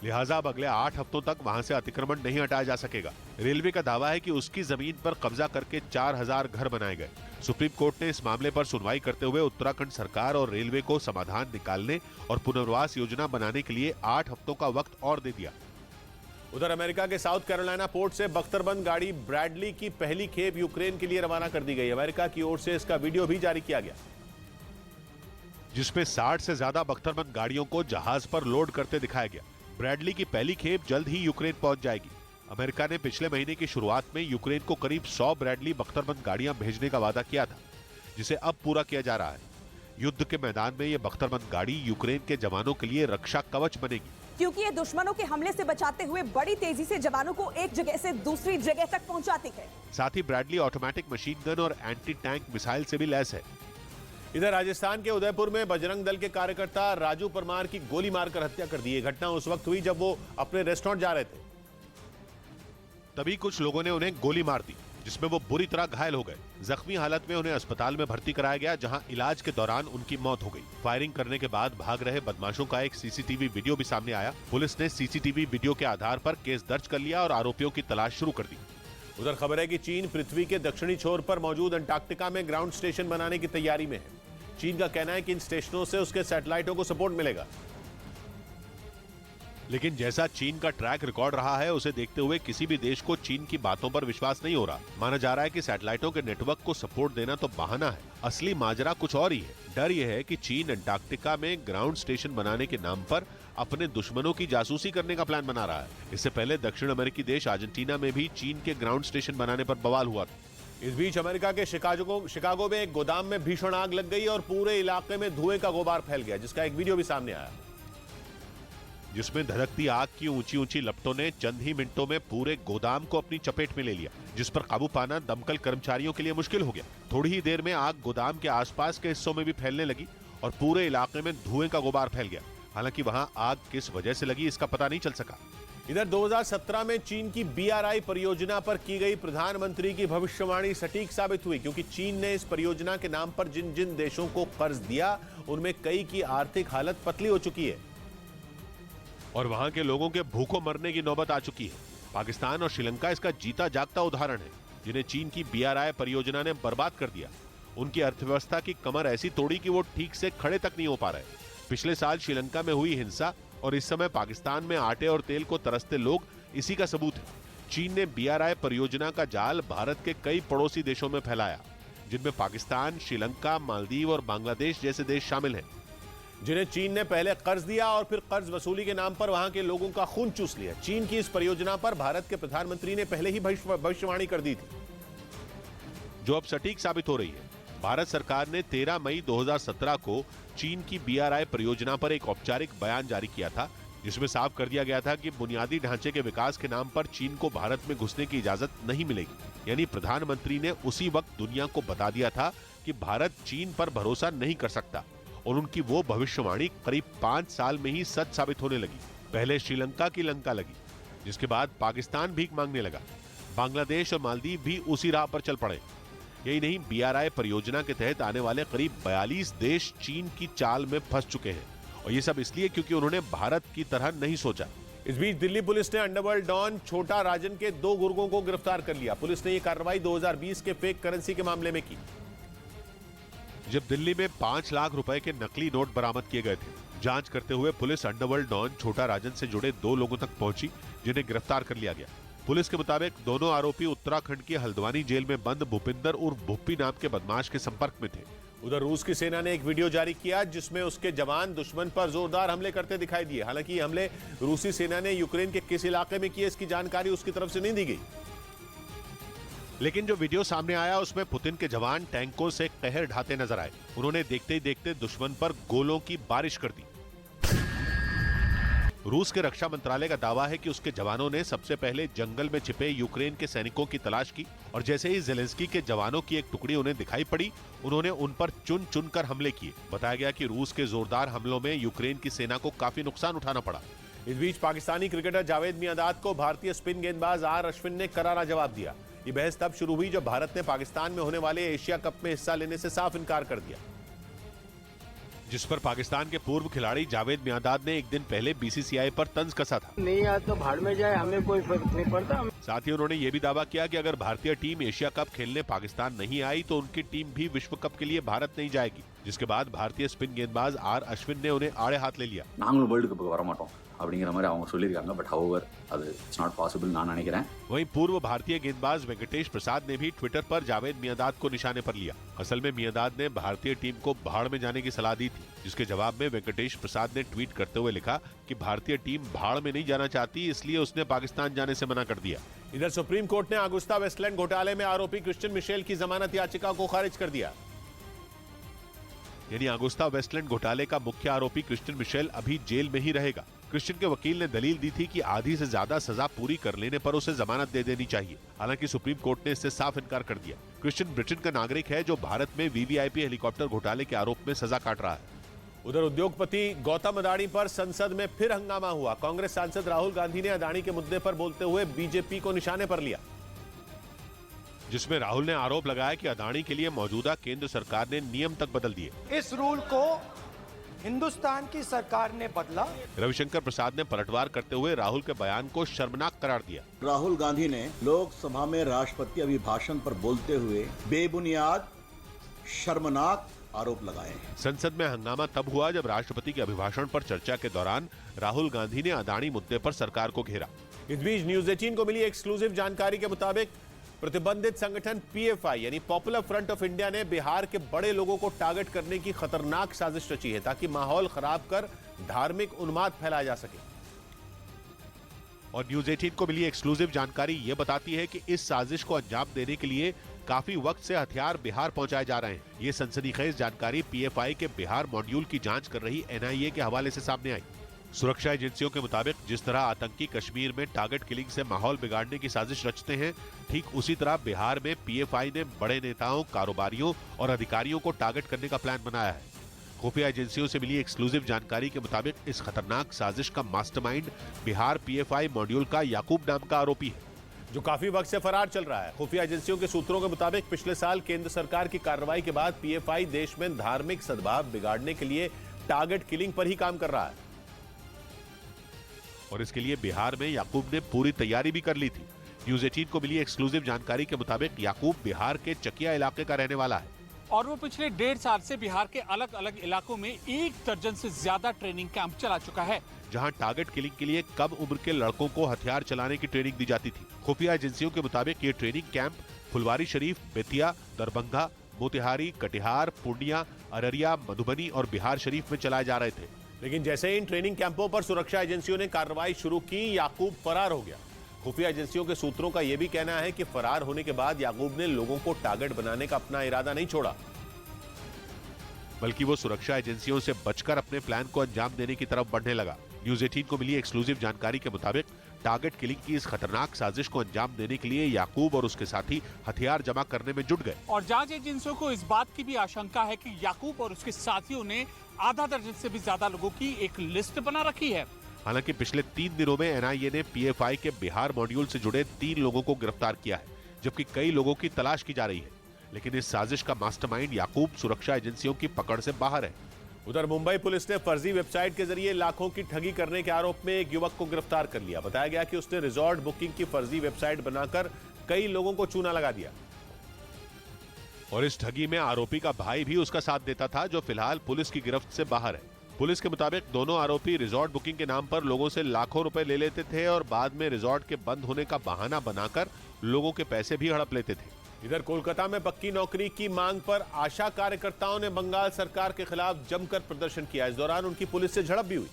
लिहाजा अब अगले 8 हफ्तों तक वहां से अतिक्रमण नहीं हटाया जा सकेगा। रेलवे का दावा है कि उसकी जमीन पर कब्जा करके 4,000 घर बनाए गए। सुप्रीम कोर्ट ने इस मामले पर सुनवाई करते हुए उत्तराखंड सरकार और रेलवे को समाधान निकालने और पुनर्वास योजना बनाने के लिए 8 हफ्तों का वक्त और दे दिया। उधर अमेरिका के साउथ कैरोलिना पोर्ट से बख्तरबंद गाड़ी ब्रैडली की पहली खेप यूक्रेन के लिए रवाना कर दी गई। अमेरिका की ओर से इसका वीडियो भी जारी किया गया, जिसमें 60 से ज्यादा बख्तरबंद गाड़ियों को जहाज पर लोड करते दिखाया गया। ब्रैडली की पहली खेप जल्द ही यूक्रेन पहुंच जाएगी। अमेरिका ने पिछले महीने की शुरुआत में यूक्रेन को करीब 100 ब्रैडली बख्तरबंद गाड़ियां भेजने का वादा किया था, जिसे अब पूरा किया जा रहा है। युद्ध के मैदान में ये बख्तरबंद गाड़ी यूक्रेन के जवानों के लिए रक्षा कवच बनेगी, क्योंकि ये दुश्मनों के हमले से बचाते हुए बड़ी तेजी से जवानों को एक जगह से दूसरी जगह तक पहुंचाती है। साथ ही ब्रैडली ऑटोमेटिक मशीन गन और एंटी टैंक मिसाइल से भी लैस है। इधर राजस्थान के उदयपुर में बजरंग दल के कार्यकर्ता राजू परमार की गोली मारकर हत्या कर दी। घटना उस वक्त हुई जब वो अपने रेस्टोरेंट जा रहे थे, तभी कुछ लोगों ने उन्हें गोली मार दी, जिसमें वो बुरी तरह घायल हो गए। जख्मी हालत में उन्हें अस्पताल में भर्ती कराया गया, जहां इलाज के दौरान उनकी मौत हो गई। फायरिंग करने के बाद भाग रहे बदमाशों का एक सीसीटीवी वीडियो भी सामने आया। पुलिस ने सीसीटीवी वीडियो के आधार पर केस दर्ज कर लिया और आरोपियों की तलाश शुरू कर दी। उधर खबर है कि चीन पृथ्वी के दक्षिणी छोर पर मौजूद अंटार्कटिका में ग्राउंड स्टेशन बनाने की तैयारी में है। चीन का कहना है कि इन स्टेशनों से उसके सैटेलाइटों को सपोर्ट मिलेगा, लेकिन जैसा चीन का ट्रैक रिकॉर्ड रहा है, उसे देखते हुए किसी भी देश को चीन की बातों पर विश्वास नहीं हो रहा। माना जा रहा है कि सैटेलाइटों के नेटवर्क को सपोर्ट देना तो बहाना है, असली माजरा कुछ और ही है। डर यह है कि चीन अंटार्कटिका में ग्राउंड स्टेशन बनाने के नाम पर अपने दुश्मनों की जासूसी करने का प्लान बना रहा है। इससे पहले दक्षिण अमेरिकी देश अर्जेंटीना में भी चीन के ग्राउंड स्टेशन बनाने पर बवाल हुआ था। इस बीच अमेरिका के शिकागो में एक गोदाम में भीषण आग लग गई और पूरे इलाके में धुएं का गुबार फैल गया, जिसका एक वीडियो भी सामने आया, जिसमें धधकती आग की ऊंची ऊंची लपटों ने चंद ही मिनटों में पूरे गोदाम को अपनी चपेट में ले लिया, जिस पर काबू पाना दमकल कर्मचारियों के लिए मुश्किल हो गया। थोड़ी ही देर में आग गोदाम के आसपास के हिस्सों में भी फैलने लगी और पूरे इलाके में धुएं का गुबार फैल गया। हालांकि वहां आग किस वजह से लगी इसका पता नहीं चल सका। इधर 2017 में चीन की BRI परियोजना पर की गई प्रधानमंत्री की भविष्यवाणी सटीक साबित हुई, क्योंकि चीन ने इस परियोजना के नाम पर जिन जिन देशों को कर्ज दिया उनमें कई की आर्थिक हालत पतली हो चुकी है और वहां के लोगों के भूखों मरने की नौबत आ चुकी है। पाकिस्तान और श्रीलंका इसका जीता जागता उदाहरण है, जिन्हें चीन की BRI परियोजना ने बर्बाद कर दिया। उनकी अर्थव्यवस्था की कमर ऐसी तोड़ी कि वो ठीक से खड़े तक नहीं हो पा रहे। पिछले साल श्रीलंका में हुई हिंसा और इस समय पाकिस्तान में आटे और तेल को तरसते लोग इसी का सबूत है। चीन ने BRI परियोजना का जाल भारत के कई पड़ोसी देशों में फैलाया, जिनमें पाकिस्तान, श्रीलंका, मालदीव और बांग्लादेश जैसे देश शामिल हैं, जिन्हें चीन ने पहले कर्ज दिया और फिर कर्ज वसूली के नाम पर वहां के लोगों का खून चूस लिया। चीन की इस परियोजना पर भारत के प्रधानमंत्री ने पहले ही भविष्यवाणी कर दी थी, जो अब सटीक साबित हो रही है। भारत सरकार ने 13 मई 2017 को चीन की BRI परियोजना पर एक औपचारिक बयान जारी किया था, जिसमें साफ कर दिया गया था कि बुनियादी ढांचे के विकास के नाम पर चीन को भारत में घुसने की इजाजत नहीं मिलेगी। यानी प्रधानमंत्री ने उसी वक्त दुनिया को बता दिया था कि भारत चीन पर भरोसा नहीं कर सकता और उनकी वो भविष्यवाणी करीब 5 साल में ही सच साबित होने लगी। पहले श्रीलंका की लंका लगी, जिसके बाद पाकिस्तान भीख मांगने लगा। बांग्लादेश और मालदीव भी उसी राह पर चल पड़े। यही नहीं, BRI परियोजना के तहत आने वाले करीब 42 देश चीन की चाल में फंस चुके हैं, और ये सब इसलिए क्योंकि उन्होंने भारत की तरह नहीं सोचा। इस बीच दिल्ली पुलिस ने अंडरवर्ल्ड डॉन छोटा राजन के 2 गुर्गों को गिरफ्तार कर लिया। पुलिस ने यह कार्रवाई 2020 के फेक करेंसी के मामले में की, जब दिल्ली में 5 लाख रुपए के नकली नोट बरामद किए गए थे। जांच करते हुए पुलिस अंडरवर्ल्ड डॉन छोटा राजन से जुड़े 2 लोगों तक पहुंची, जिन्हें गिरफ्तार कर लिया गया। पुलिस के मुताबिक दोनों आरोपी उत्तराखंड की हल्द्वानी जेल में बंद भूपिंदर उर्फ भुप्पी नाम के बदमाश के संपर्क में थे। उधर रूस की सेना ने एक वीडियो जारी किया, जिसमें उसके जवान दुश्मन पर जोरदार हमले करते दिखाई दिए। हालांकि ये हमले रूसी सेना ने यूक्रेन के किस इलाके में किए, इसकी जानकारी उसकी तरफ से नहीं दी गई। लेकिन जो वीडियो सामने आया उसमें पुतिन के जवान टैंकों से कहर ढाते नजर आए। उन्होंने देखते ही देखते दुश्मन पर गोलों की बारिश कर दी। रूस के रक्षा मंत्रालय का दावा है कि उसके जवानों ने सबसे पहले जंगल में छिपे यूक्रेन के सैनिकों की तलाश की और जैसे ही ज़ेलेंस्की के जवानों की एक टुकड़ी उन्हें दिखाई पड़ी, उन्होंने उन पर चुन चुनकर हमले किए। बताया गया कि रूस के जोरदार हमलों में यूक्रेन की सेना को काफी नुकसान उठाना पड़ा। इस बीच पाकिस्तानी क्रिकेटर जावेद मियांदाद को भारतीय स्पिन गेंदबाज आर अश्विन ने करारा जवाब दिया। ये बहस तब शुरू हुई जब भारत ने पाकिस्तान में होने वाले एशिया कप में हिस्सा लेने से साफ इनकार कर दिया, जिस पर पाकिस्तान के पूर्व खिलाड़ी जावेद मियांदाद ने एक दिन पहले BCCI पर तंज कसा था। नहीं आया तो भाड़ में जाए, हमें कोई फर्क नहीं पड़ता। साथ ही उन्होंने ये भी दावा किया कि अगर भारतीय टीम एशिया कप खेलने पाकिस्तान नहीं आई तो उनकी टीम भी विश्व कप के लिए भारत नहीं जाएगी। जिसके बाद भारतीय स्पिन गेंदबाज आर अश्विन ने उन्हें आड़े हाथ ले लिया। वर्ल्ड कप வர மாட்டோம் அப்படிங்கிற மாதிரி அவங்க சொல்லிருக்காங்க, பட் however அது இட்ஸ் நாட் பாசிபிள் நான் நினைக்கிறேன்। वहीं पूर्व भारतीय गेंदबाज वेंकटेश प्रसाद ने भी ट्विटर पर जावेद मियांदाद को निशाने पर लिया। असल में मियांदाद ने भारतीय टीम को भाड़ में जाने की सलाह दी थी, जिसके जवाब में वेंकटेश प्रसाद ने ट्वीट करते हुए लिखा कि भारतीय टीम भाड़ में नहीं जाना चाहती, इसलिए उसने पाकिस्तान जाने से मना कर दिया। इधर सुप्रीम कोर्ट ने अगुस्ता वेस्टलैंड घोटाले में आरोपी क्रिश्चियन मिशेल की जमानत याचिका को खारिज कर दिया। यानी अगुस्ता वेस्टलैंड घोटाले का मुख्य आरोपी क्रिश्चियन मिशेल अभी जेल में ही रहेगा। क्रिश्चियन के वकील ने दलील दी थी कि आधी से ज्यादा सजा पूरी कर लेने पर उसे जमानत दे देनी चाहिए। हालांकि सुप्रीम कोर्ट ने इससे साफ इनकार कर दिया। क्रिश्चियन ब्रिटेन का नागरिक है जो भारत में VVIP हेलीकॉप्टर घोटाले के आरोप में सजा काट रहा है। उधर उद्योगपति गौतम अदानी पर संसद में फिर हंगामा हुआ। कांग्रेस सांसद राहुल गांधी ने अदानी के मुद्दे पर बोलते हुए बीजेपी को निशाने पर लिया, जिसमें राहुल ने आरोप लगाया कि अदानी के लिए मौजूदा केंद्र सरकार ने नियम तक बदल दिए। इस रूल को हिंदुस्तान की सरकार ने बदला। रविशंकर प्रसाद ने पलटवार करते हुए राहुल के बयान को शर्मनाक करार दिया। राहुल गांधी ने लोकसभा में राष्ट्रपति अभिभाषण पर बोलते हुए बेबुनियाद शर्मनाक आरोप लगाए। संसद में हंगामा तब हुआ जब राष्ट्रपति के अभिभाषण पर चर्चा के दौरान राहुल गांधी ने अदानी मुद्दे पर सरकार को घेरा। इस बीच न्यूज 18 को मिली एक्सक्लूसिव जानकारी के मुताबिक प्रतिबंधित संगठन PFI यानी पॉपुलर फ्रंट ऑफ इंडिया ने बिहार के बड़े लोगों को टारगेट करने की खतरनाक साजिश रची है, ताकि माहौल खराब कर धार्मिक उन्माद फैलाया जा सके। और न्यूज 18 को मिली एक्सक्लूसिव जानकारी ये बताती है कि इस साजिश को अंजाम देने के लिए काफी वक्त से हथियार बिहार पहुंचाए जा रहे हैं। ये सनसनीखेज जानकारी PFI के बिहार मॉड्यूल की जांच कर रही NIA के हवाले से सामने आई। सुरक्षा एजेंसियों के मुताबिक जिस तरह आतंकी कश्मीर में टारगेट किलिंग से माहौल बिगाड़ने की साजिश रचते हैं, ठीक उसी तरह बिहार में PFI ने बड़े नेताओं, कारोबारियों और अधिकारियों को टारगेट करने का प्लान बनाया है। खुफिया एजेंसियों से मिली एक्सक्लूसिव जानकारी के मुताबिक इस खतरनाक साजिश का मास्टरमाइंड बिहार पीएफआई मॉड्यूल का याकूब नाम का आरोपी है, जो काफी वक्त से फरार चल रहा है। खुफिया एजेंसियों के सूत्रों के मुताबिक पिछले साल केंद्र सरकार की कार्रवाई के बाद पीएफआई देश में धार्मिक सद्भाव बिगाड़ने के लिए टारगेट किलिंग पर ही काम कर रहा है और इसके लिए बिहार में याकूब ने पूरी तैयारी भी कर ली थी। न्यूज 18 को मिली एक्सक्लूसिव जानकारी के मुताबिक याकूब बिहार के चकिया इलाके का रहने वाला है और वो पिछले 1.5 साल से बिहार के अलग अलग इलाकों में 1 दर्जन से ज्यादा ट्रेनिंग कैंप चला चुका है, जहां टारगेट किलिंग के लिए कम उम्र के लड़कों को हथियार चलाने की ट्रेनिंग दी जाती थी। खुफिया एजेंसियों के मुताबिक ये ट्रेनिंग कैंप फुलवारी शरीफ, बेतिया, दरभंगा, मोतिहारी, कटिहार, पूर्णिया, अररिया, मधुबनी और बिहार शरीफ में चलाए जा रहे थे। लेकिन जैसे इन ट्रेनिंग कैंपों पर सुरक्षा एजेंसियों ने कार्रवाई शुरू की, याकूब फरार हो गया। खुफिया एजेंसियों के सूत्रों का यह भी कहना है कि फरार होने के बाद याकूब ने लोगों को टारगेट बनाने का अपना इरादा नहीं छोड़ा, बल्कि वो सुरक्षा एजेंसियों से बचकर अपने प्लान को अंजाम देने की तरफ बढ़ने लगा। न्यूज 18 को मिली एक्सक्लूसिव जानकारी के मुताबिक टारगेट किलिंग की इस खतरनाक साजिश को अंजाम देने के लिए याकूब और उसके साथी हथियार जमा करने में जुट गए और जांच एजेंसियों को इस बात की भी आशंका है कि याकूब और उसके साथियों ने आधा दर्जन से भी ज्यादा लोगों की एक लिस्ट बना रखी है। हालांकि पिछले 3 दिनों में एनआईए ने पीएफआई के बिहार मॉड्यूल से जुड़े 3 लोगों को गिरफ्तार किया है, जबकि कई लोगों की तलाश की जा रही है। लेकिन इस साजिश का मास्टरमाइंड याकूब सुरक्षा एजेंसियों की पकड़ से बाहर है। उधर मुंबई पुलिस ने फर्जी वेबसाइट के जरिए लाखों की ठगी करने के आरोप में एक युवक को गिरफ्तार कर लिया। बताया गया कि उसने रिजॉर्ट बुकिंग की फर्जी वेबसाइट बनाकर कई लोगों को चूना लगा दिया और इस ठगी में आरोपी का भाई भी उसका साथ देता था, जो फिलहाल पुलिस की गिरफ्त से बाहर है। पुलिस के मुताबिक दोनों आरोपी रिजॉर्ट बुकिंग के नाम पर लोगों से लाखों रुपए ले लेते थे और बाद में रिजॉर्ट के बंद होने का बहाना बनाकर लोगों के पैसे भी हड़प लेते थे। इधर कोलकाता में पक्की नौकरी की मांग पर आशा कार्यकर्ताओं ने बंगाल सरकार के खिलाफ जमकर प्रदर्शन किया। इस दौरान उनकी पुलिस से झड़प भी हुई,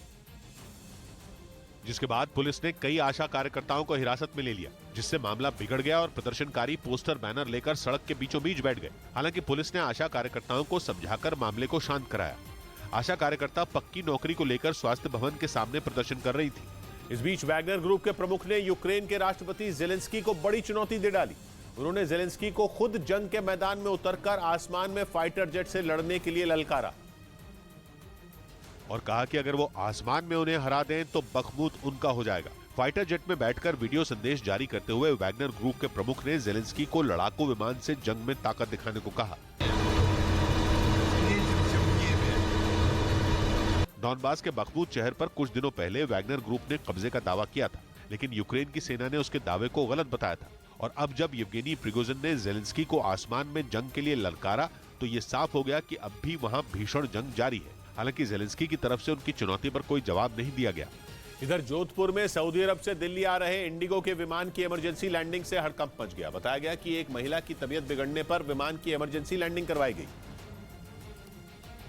जिसके बाद पुलिस ने कई आशा कार्यकर्ताओं को हिरासत में ले लिया, जिससे मामला बिगड़ गया और प्रदर्शनकारी पोस्टर बैनर लेकर सड़क के बीचों बीच बैठ गए। हालांकि पुलिस ने आशा कार्यकर्ताओं को समझाकर मामले को शांत कराया। आशा कार्यकर्ता पक्की नौकरी को लेकर स्वास्थ्य भवन के सामने प्रदर्शन कर रही थी। इस बीच वैगनर ग्रुप के प्रमुख ने यूक्रेन के राष्ट्रपति जेलेंस्की को बड़ी चुनौती दे डाली। उन्होंने जेलेंस्की को खुद जंग के मैदान में उतरकर आसमान में फाइटर जेट से लड़ने के लिए ललकारा और कहा कि अगर वो आसमान में उन्हें हरा दें तो बखमूत उनका हो जाएगा। फाइटर जेट में बैठकर वीडियो संदेश जारी करते हुए वैगनर ग्रुप के प्रमुख ने जेलेंस्की को लड़ाकू विमान से जंग में ताकत दिखाने को कहा। डॉनबास के बखमूत शहर पर कुछ दिनों पहले वैगनर ग्रुप ने कब्जे का दावा किया था, लेकिन यूक्रेन की सेना ने उसके दावे को गलत बताया था। और अब जब येवगेनी प्रिगोजिन ने जेलेंस्की को आसमान में जंग के लिए ललकारा, तो ये साफ हो गया कि अब भी वहां भीषण जंग जारी है। हालांकि जेलेंस्की की तरफ से उनकी चुनौती पर कोई जवाब नहीं दिया गया। इधर जोधपुर में सऊदी अरब से दिल्ली आ रहे इंडिगो के विमान की इमरजेंसी लैंडिंग से हड़कंप मच गया। बताया गया कि एक महिला की तबीयत बिगड़ने पर विमान की इमरजेंसी लैंडिंग करवाई गई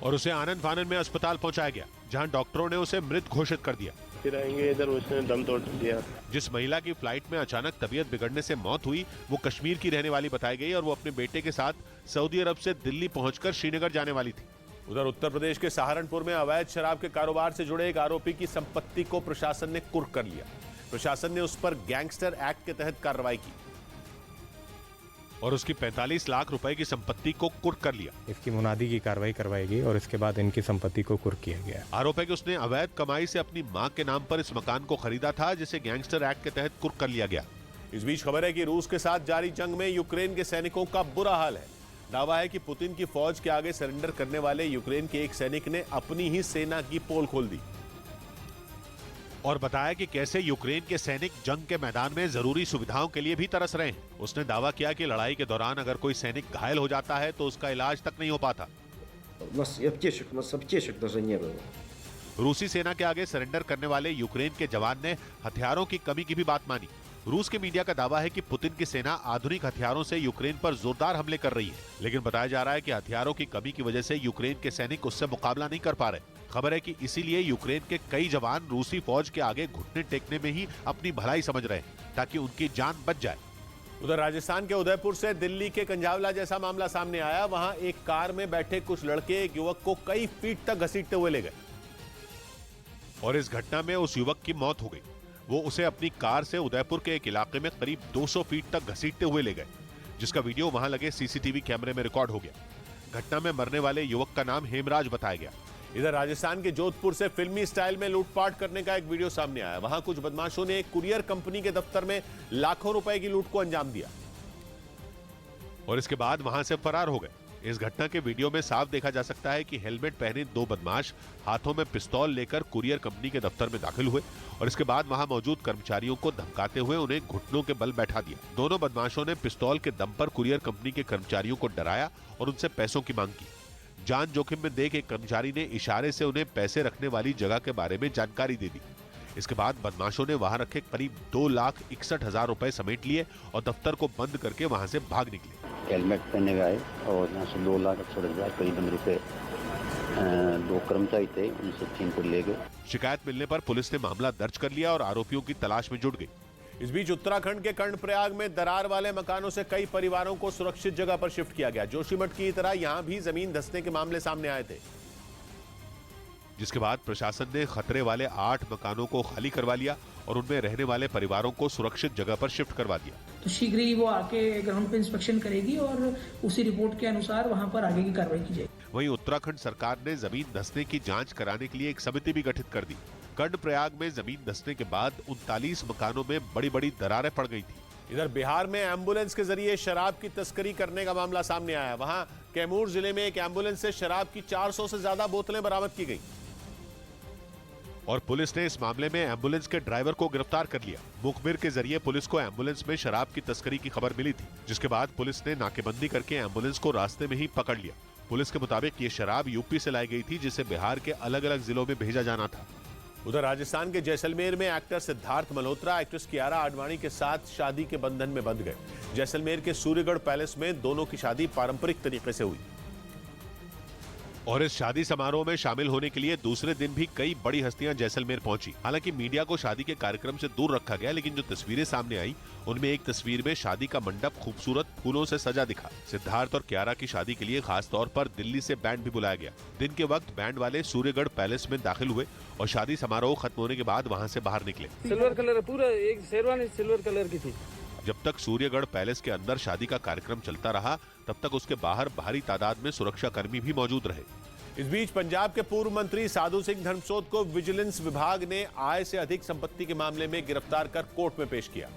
और उसे आनंद फानन में अस्पताल पहुंचाया गया, जहां डॉक्टरों ने उसे मृत घोषित कर दिया। फिर आएंगे इधर, उसने दम तोड़ दिया। जिस महिला की फ्लाइट में अचानक तबीयत बिगड़ने से मौत हुई, वो कश्मीर की रहने वाली बताई गई और वो अपने बेटे के साथ सऊदी अरब से दिल्ली पहुंचकर श्रीनगर जाने वाली थी। उधर उत्तर प्रदेश के सहारनपुर में अवैध शराब के कारोबार से जुड़े एक आरोपी की संपत्ति को प्रशासन ने कुर्क कर लिया। प्रशासन ने उस पर गैंगस्टर एक्ट के तहत कार्रवाई की और उसकी 45 लाख रुपए की संपत्ति को कुर्क कर लिया। इसकी मुनादी की कार्रवाई करवाई गई और इसके बाद इनकी संपत्ति को कुर्क किया गया। आरोप है कि उसने अवैध कमाई से अपनी मां के नाम पर इस मकान को खरीदा था, जिसे गैंगस्टर एक्ट के तहत कुर्क कर लिया गया। इस बीच खबर है कि रूस के साथ जारी जंग में यूक्रेन के सैनिकों का बुरा हाल है। दावा है कि पुतिन की फौज के आगे सरेंडर करने वाले यूक्रेन के एक सैनिक ने अपनी ही सेना की पोल खोल दी और बताया कि कैसे यूक्रेन के सैनिक जंग के मैदान में जरूरी सुविधाओं के लिए भी तरस रहे हैं। उसने दावा किया कि लड़ाई के दौरान अगर कोई सैनिक घायल हो जाता है तो उसका इलाज तक नहीं हो पाता। रूसी सेना के आगे सरेंडर करने वाले यूक्रेन के जवान ने हथियारों की कमी की भी बात मानी। रूस के मीडिया का दावा है कि पुतिन की सेना आधुनिक हथियारों से यूक्रेन पर जोरदार हमले कर रही है, लेकिन बताया जा रहा है कि हथियारों की कमी की वजह से यूक्रेन के सैनिक उससे मुकाबला नहीं कर पा रहे। खबर है कि इसीलिए यूक्रेन के कई जवान रूसी फौज के आगे घुटने टेकने में ही अपनी भलाई समझ रहे हैं, ताकि उनकी जान बच जाए। उधर राजस्थान के उदयपुर से दिल्ली के कंजावला जैसा मामला सामने आया। वहां एक कार में बैठे कुछ लड़के एक युवक को कई फीट तक घसीटते हुए ले गए और इस घटना में उस युवक की मौत हो गई। वो उसे अपनी कार से उदयपुर के एक इलाके में करीब 200 फीट तक घसीटते हुए ले गए, जिसका वीडियो वहां लगे सीसीटीवी कैमरे में रिकॉर्ड हो गया। घटना में मरने वाले युवक का नाम हेमराज बताया गया। इधर राजस्थान के जोधपुर से फिल्मी स्टाइल में लूटपाट करने का एक वीडियो सामने आया। वहां कुछ बदमाशों ने एक कुरियर कंपनी के दफ्तर में लाखों रुपए की लूट को अंजाम दिया और इसके बाद वहां से फरार हो गए। इस घटना के वीडियो में साफ देखा जा सकता है कि हेलमेट पहने दो बदमाश हाथों में पिस्तौल लेकर कुरियर कंपनी के दफ्तर में दाखिल हुए और इसके बाद वहां मौजूद कर्मचारियों को धमकाते हुए उन्हें घुटनों के बल बैठा दिया। दोनों बदमाशों ने पिस्तौल के दम पर कुरियर कंपनी के कर्मचारियों को डराया और उनसे पैसों की मांग की। जान जोखिम में देख एक कर्मचारी ने इशारे से उन्हें पैसे रखने वाली जगह के बारे में जानकारी दे दी। इसके बाद बदमाशों ने वहां रखे करीब 2,61,000 रुपए समेट लिए और दफ्तर को बंद करके वहां से भाग निकले। हेलमेट पहने हुए आए और यहाँ से 2,61,000 करीबन रुपए दो कर्मचारी थे उनसे छीन कर ले गए। शिकायत मिलने पर पुलिस ने मामला दर्ज कर लिया और आरोपियों की तलाश में जुट गई। इस बीच उत्तराखंड के कर्णप्रयाग में दरार वाले मकानों से कई परिवारों को सुरक्षित जगह पर शिफ्ट किया गया। जोशीमठ की तरह यहां भी जमीन धंसने के मामले सामने आए थे, जिसके बाद प्रशासन ने खतरे वाले 8 मकानों को खाली करवा लिया और उनमें रहने वाले परिवारों को सुरक्षित जगह पर शिफ्ट करवा दिया। तो शीघ्र ही वो आके ग्राउंड पे इंस्पेक्शन करेगी और उसी रिपोर्ट के अनुसार वहां पर आगे की कार्रवाई की जाएगी। वहीं उत्तराखंड सरकार ने जमीन धंसने की जांच कराने के लिए एक समिति भी गठित कर दी। कर्णप्रयाग में जमीन धंसने के बाद 39 मकानों में बड़ी बड़ी दरारें पड़ गई थी। इधर बिहार में एम्बुलेंस के जरिए शराब की तस्करी करने का मामला सामने आया। वहां कैमूर जिले में एक एम्बुलेंस से शराब की 400 से ज्यादा बोतलें बरामद की गई और पुलिस ने इस मामले में एम्बुलेंस के ड्राइवर को गिरफ्तार कर लिया। मुखबिर के जरिए पुलिस को एम्बुलेंस में शराब की तस्करी की खबर मिली थी, जिसके बाद पुलिस ने नाकेबंदी करके एम्बुलेंस को रास्ते में ही पकड़ लिया। पुलिस के मुताबिक ये शराब यूपी से लाई गई थी, जिसे बिहार के अलग अलग जिलों में भेजा जाना था। उधर राजस्थान के जैसलमेर में एक्टर सिद्धार्थ मल्होत्रा एक्ट्रेस कियारा आडवाणी के साथ शादी के बंधन में बंध गए। जैसलमेर के सूर्यगढ़ पैलेस में दोनों की शादी पारंपरिक तरीके से हुई और इस शादी समारोह में शामिल होने के लिए दूसरे दिन भी कई बड़ी हस्तियां जैसलमेर पहुंची। हालांकि मीडिया को शादी के कार्यक्रम से दूर रखा गया, लेकिन जो तस्वीरें सामने आई उनमें एक तस्वीर में शादी का मंडप खूबसूरत फूलों से सजा दिखा। सिद्धार्थ और कियारा की शादी के लिए खास तौर पर दिल्ली से बैंड भी बुलाया गया। दिन के वक्त बैंड वाले सूर्यगढ़ पैलेस में दाखिल हुए और शादी समारोह खत्म होने के बाद वहाँ से बाहर निकले। सिल्वर कलर पूरा एक शेरवानी सिल्वर कलर की थी। जब तक सूर्यगढ़ पैलेस के अंदर शादी का कार्यक्रम चलता रहा, तब तक उसके बाहर भारी तादाद में सुरक्षा कर्मी भी मौजूद रहे। इस बीच पंजाब के पूर्व मंत्री साधु सिंह धर्मसोत को विजिलेंस विभाग ने आय से अधिक संपत्ति के मामले में गिरफ्तार कर कोर्ट में पेश किया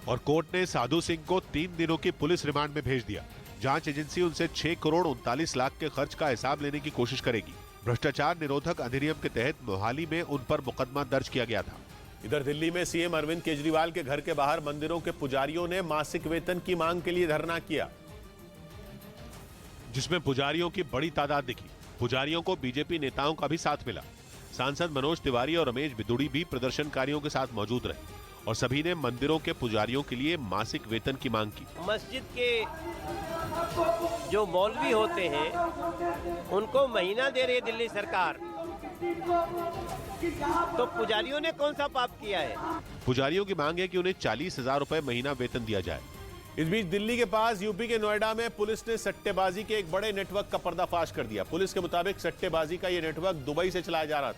और कोर्ट ने साधु सिंह को 3 दिनों की पुलिस रिमांड में भेज दिया। जांच एजेंसी उनसे 6 करोड़ 39 लाख के खर्च का हिसाब लेने की कोशिश करेगी। भ्रष्टाचार निरोधक अधिनियम के तहत मोहाली में उन पर मुकदमा दर्ज किया गया था। इधर दिल्ली में सीएम अरविंद केजरीवाल के घर के बाहर मंदिरों के पुजारियों ने मासिक वेतन की मांग के लिए धरना किया, जिसमें पुजारियों की बड़ी तादाद दिखी। पुजारियों को बीजेपी नेताओं का भी साथ मिला। सांसद मनोज तिवारी और रमेश बिदुड़ी भी प्रदर्शनकारियों के साथ मौजूद रहे और सभी ने मंदिरों के पुजारियों के लिए मासिक वेतन की मांग की। मस्जिद के जो मौलवी होते हैं उनको महीना दे रही है दिल्ली सरकार, तो पुजारियों ने कौन सा पाप किया है? पुजारियों की मांग है कि उन्हें 40,000 रुपए महीना वेतन दिया जाए। इस बीच दिल्ली के पास यूपी के नोएडा में पुलिस ने सट्टेबाजी के एक बड़े नेटवर्क का पर्दाफाश कर दिया। पुलिस के मुताबिक सट्टेबाजी का यह नेटवर्क दुबई से चलाया जा रहा था,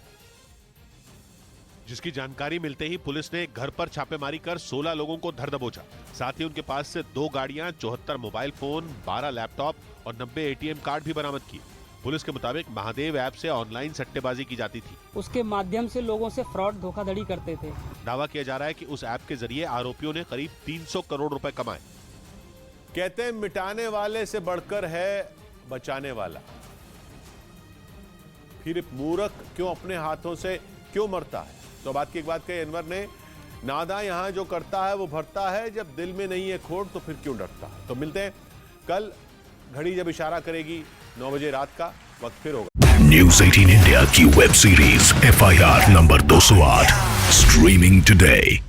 जिसकी जानकारी मिलते ही पुलिस ने घर पर छापेमारी कर 16 लोगों को धर दबोचा। साथ ही उनके पास से 2 गाड़ियां, 74 मोबाइल फोन, 12 लैपटॉप और 90 एटीएम कार्ड भी बरामद किए। पुलिस के मुताबिक महादेव ऐप से ऑनलाइन सट्टेबाजी की जाती थी। उसके माध्यम से लोगों से फ्रॉड धोखाधड़ी करते थे। दावा किया जा रहा है कि उस ऐप के जरिए आरोपियों ने करीब 300 करोड़ रुपए कमाए। कहते हैं मिटाने वाले से बढ़कर है बचाने वाला। फिर मूर्ख क्यों अपने हाथों से क्यों मरता है? तो बात की एक बात कही अनवर ने, नादा यहां जो करता है वो भरता है, जब दिल में नहीं है खोट तो फिर क्यों डरता है। तो मिलते हैं कल, घड़ी जब इशारा करेगी 9 बजे रात का वक्त फिर होगा। न्यूज़ 18 इंडिया की web series FIR number 208 streaming today.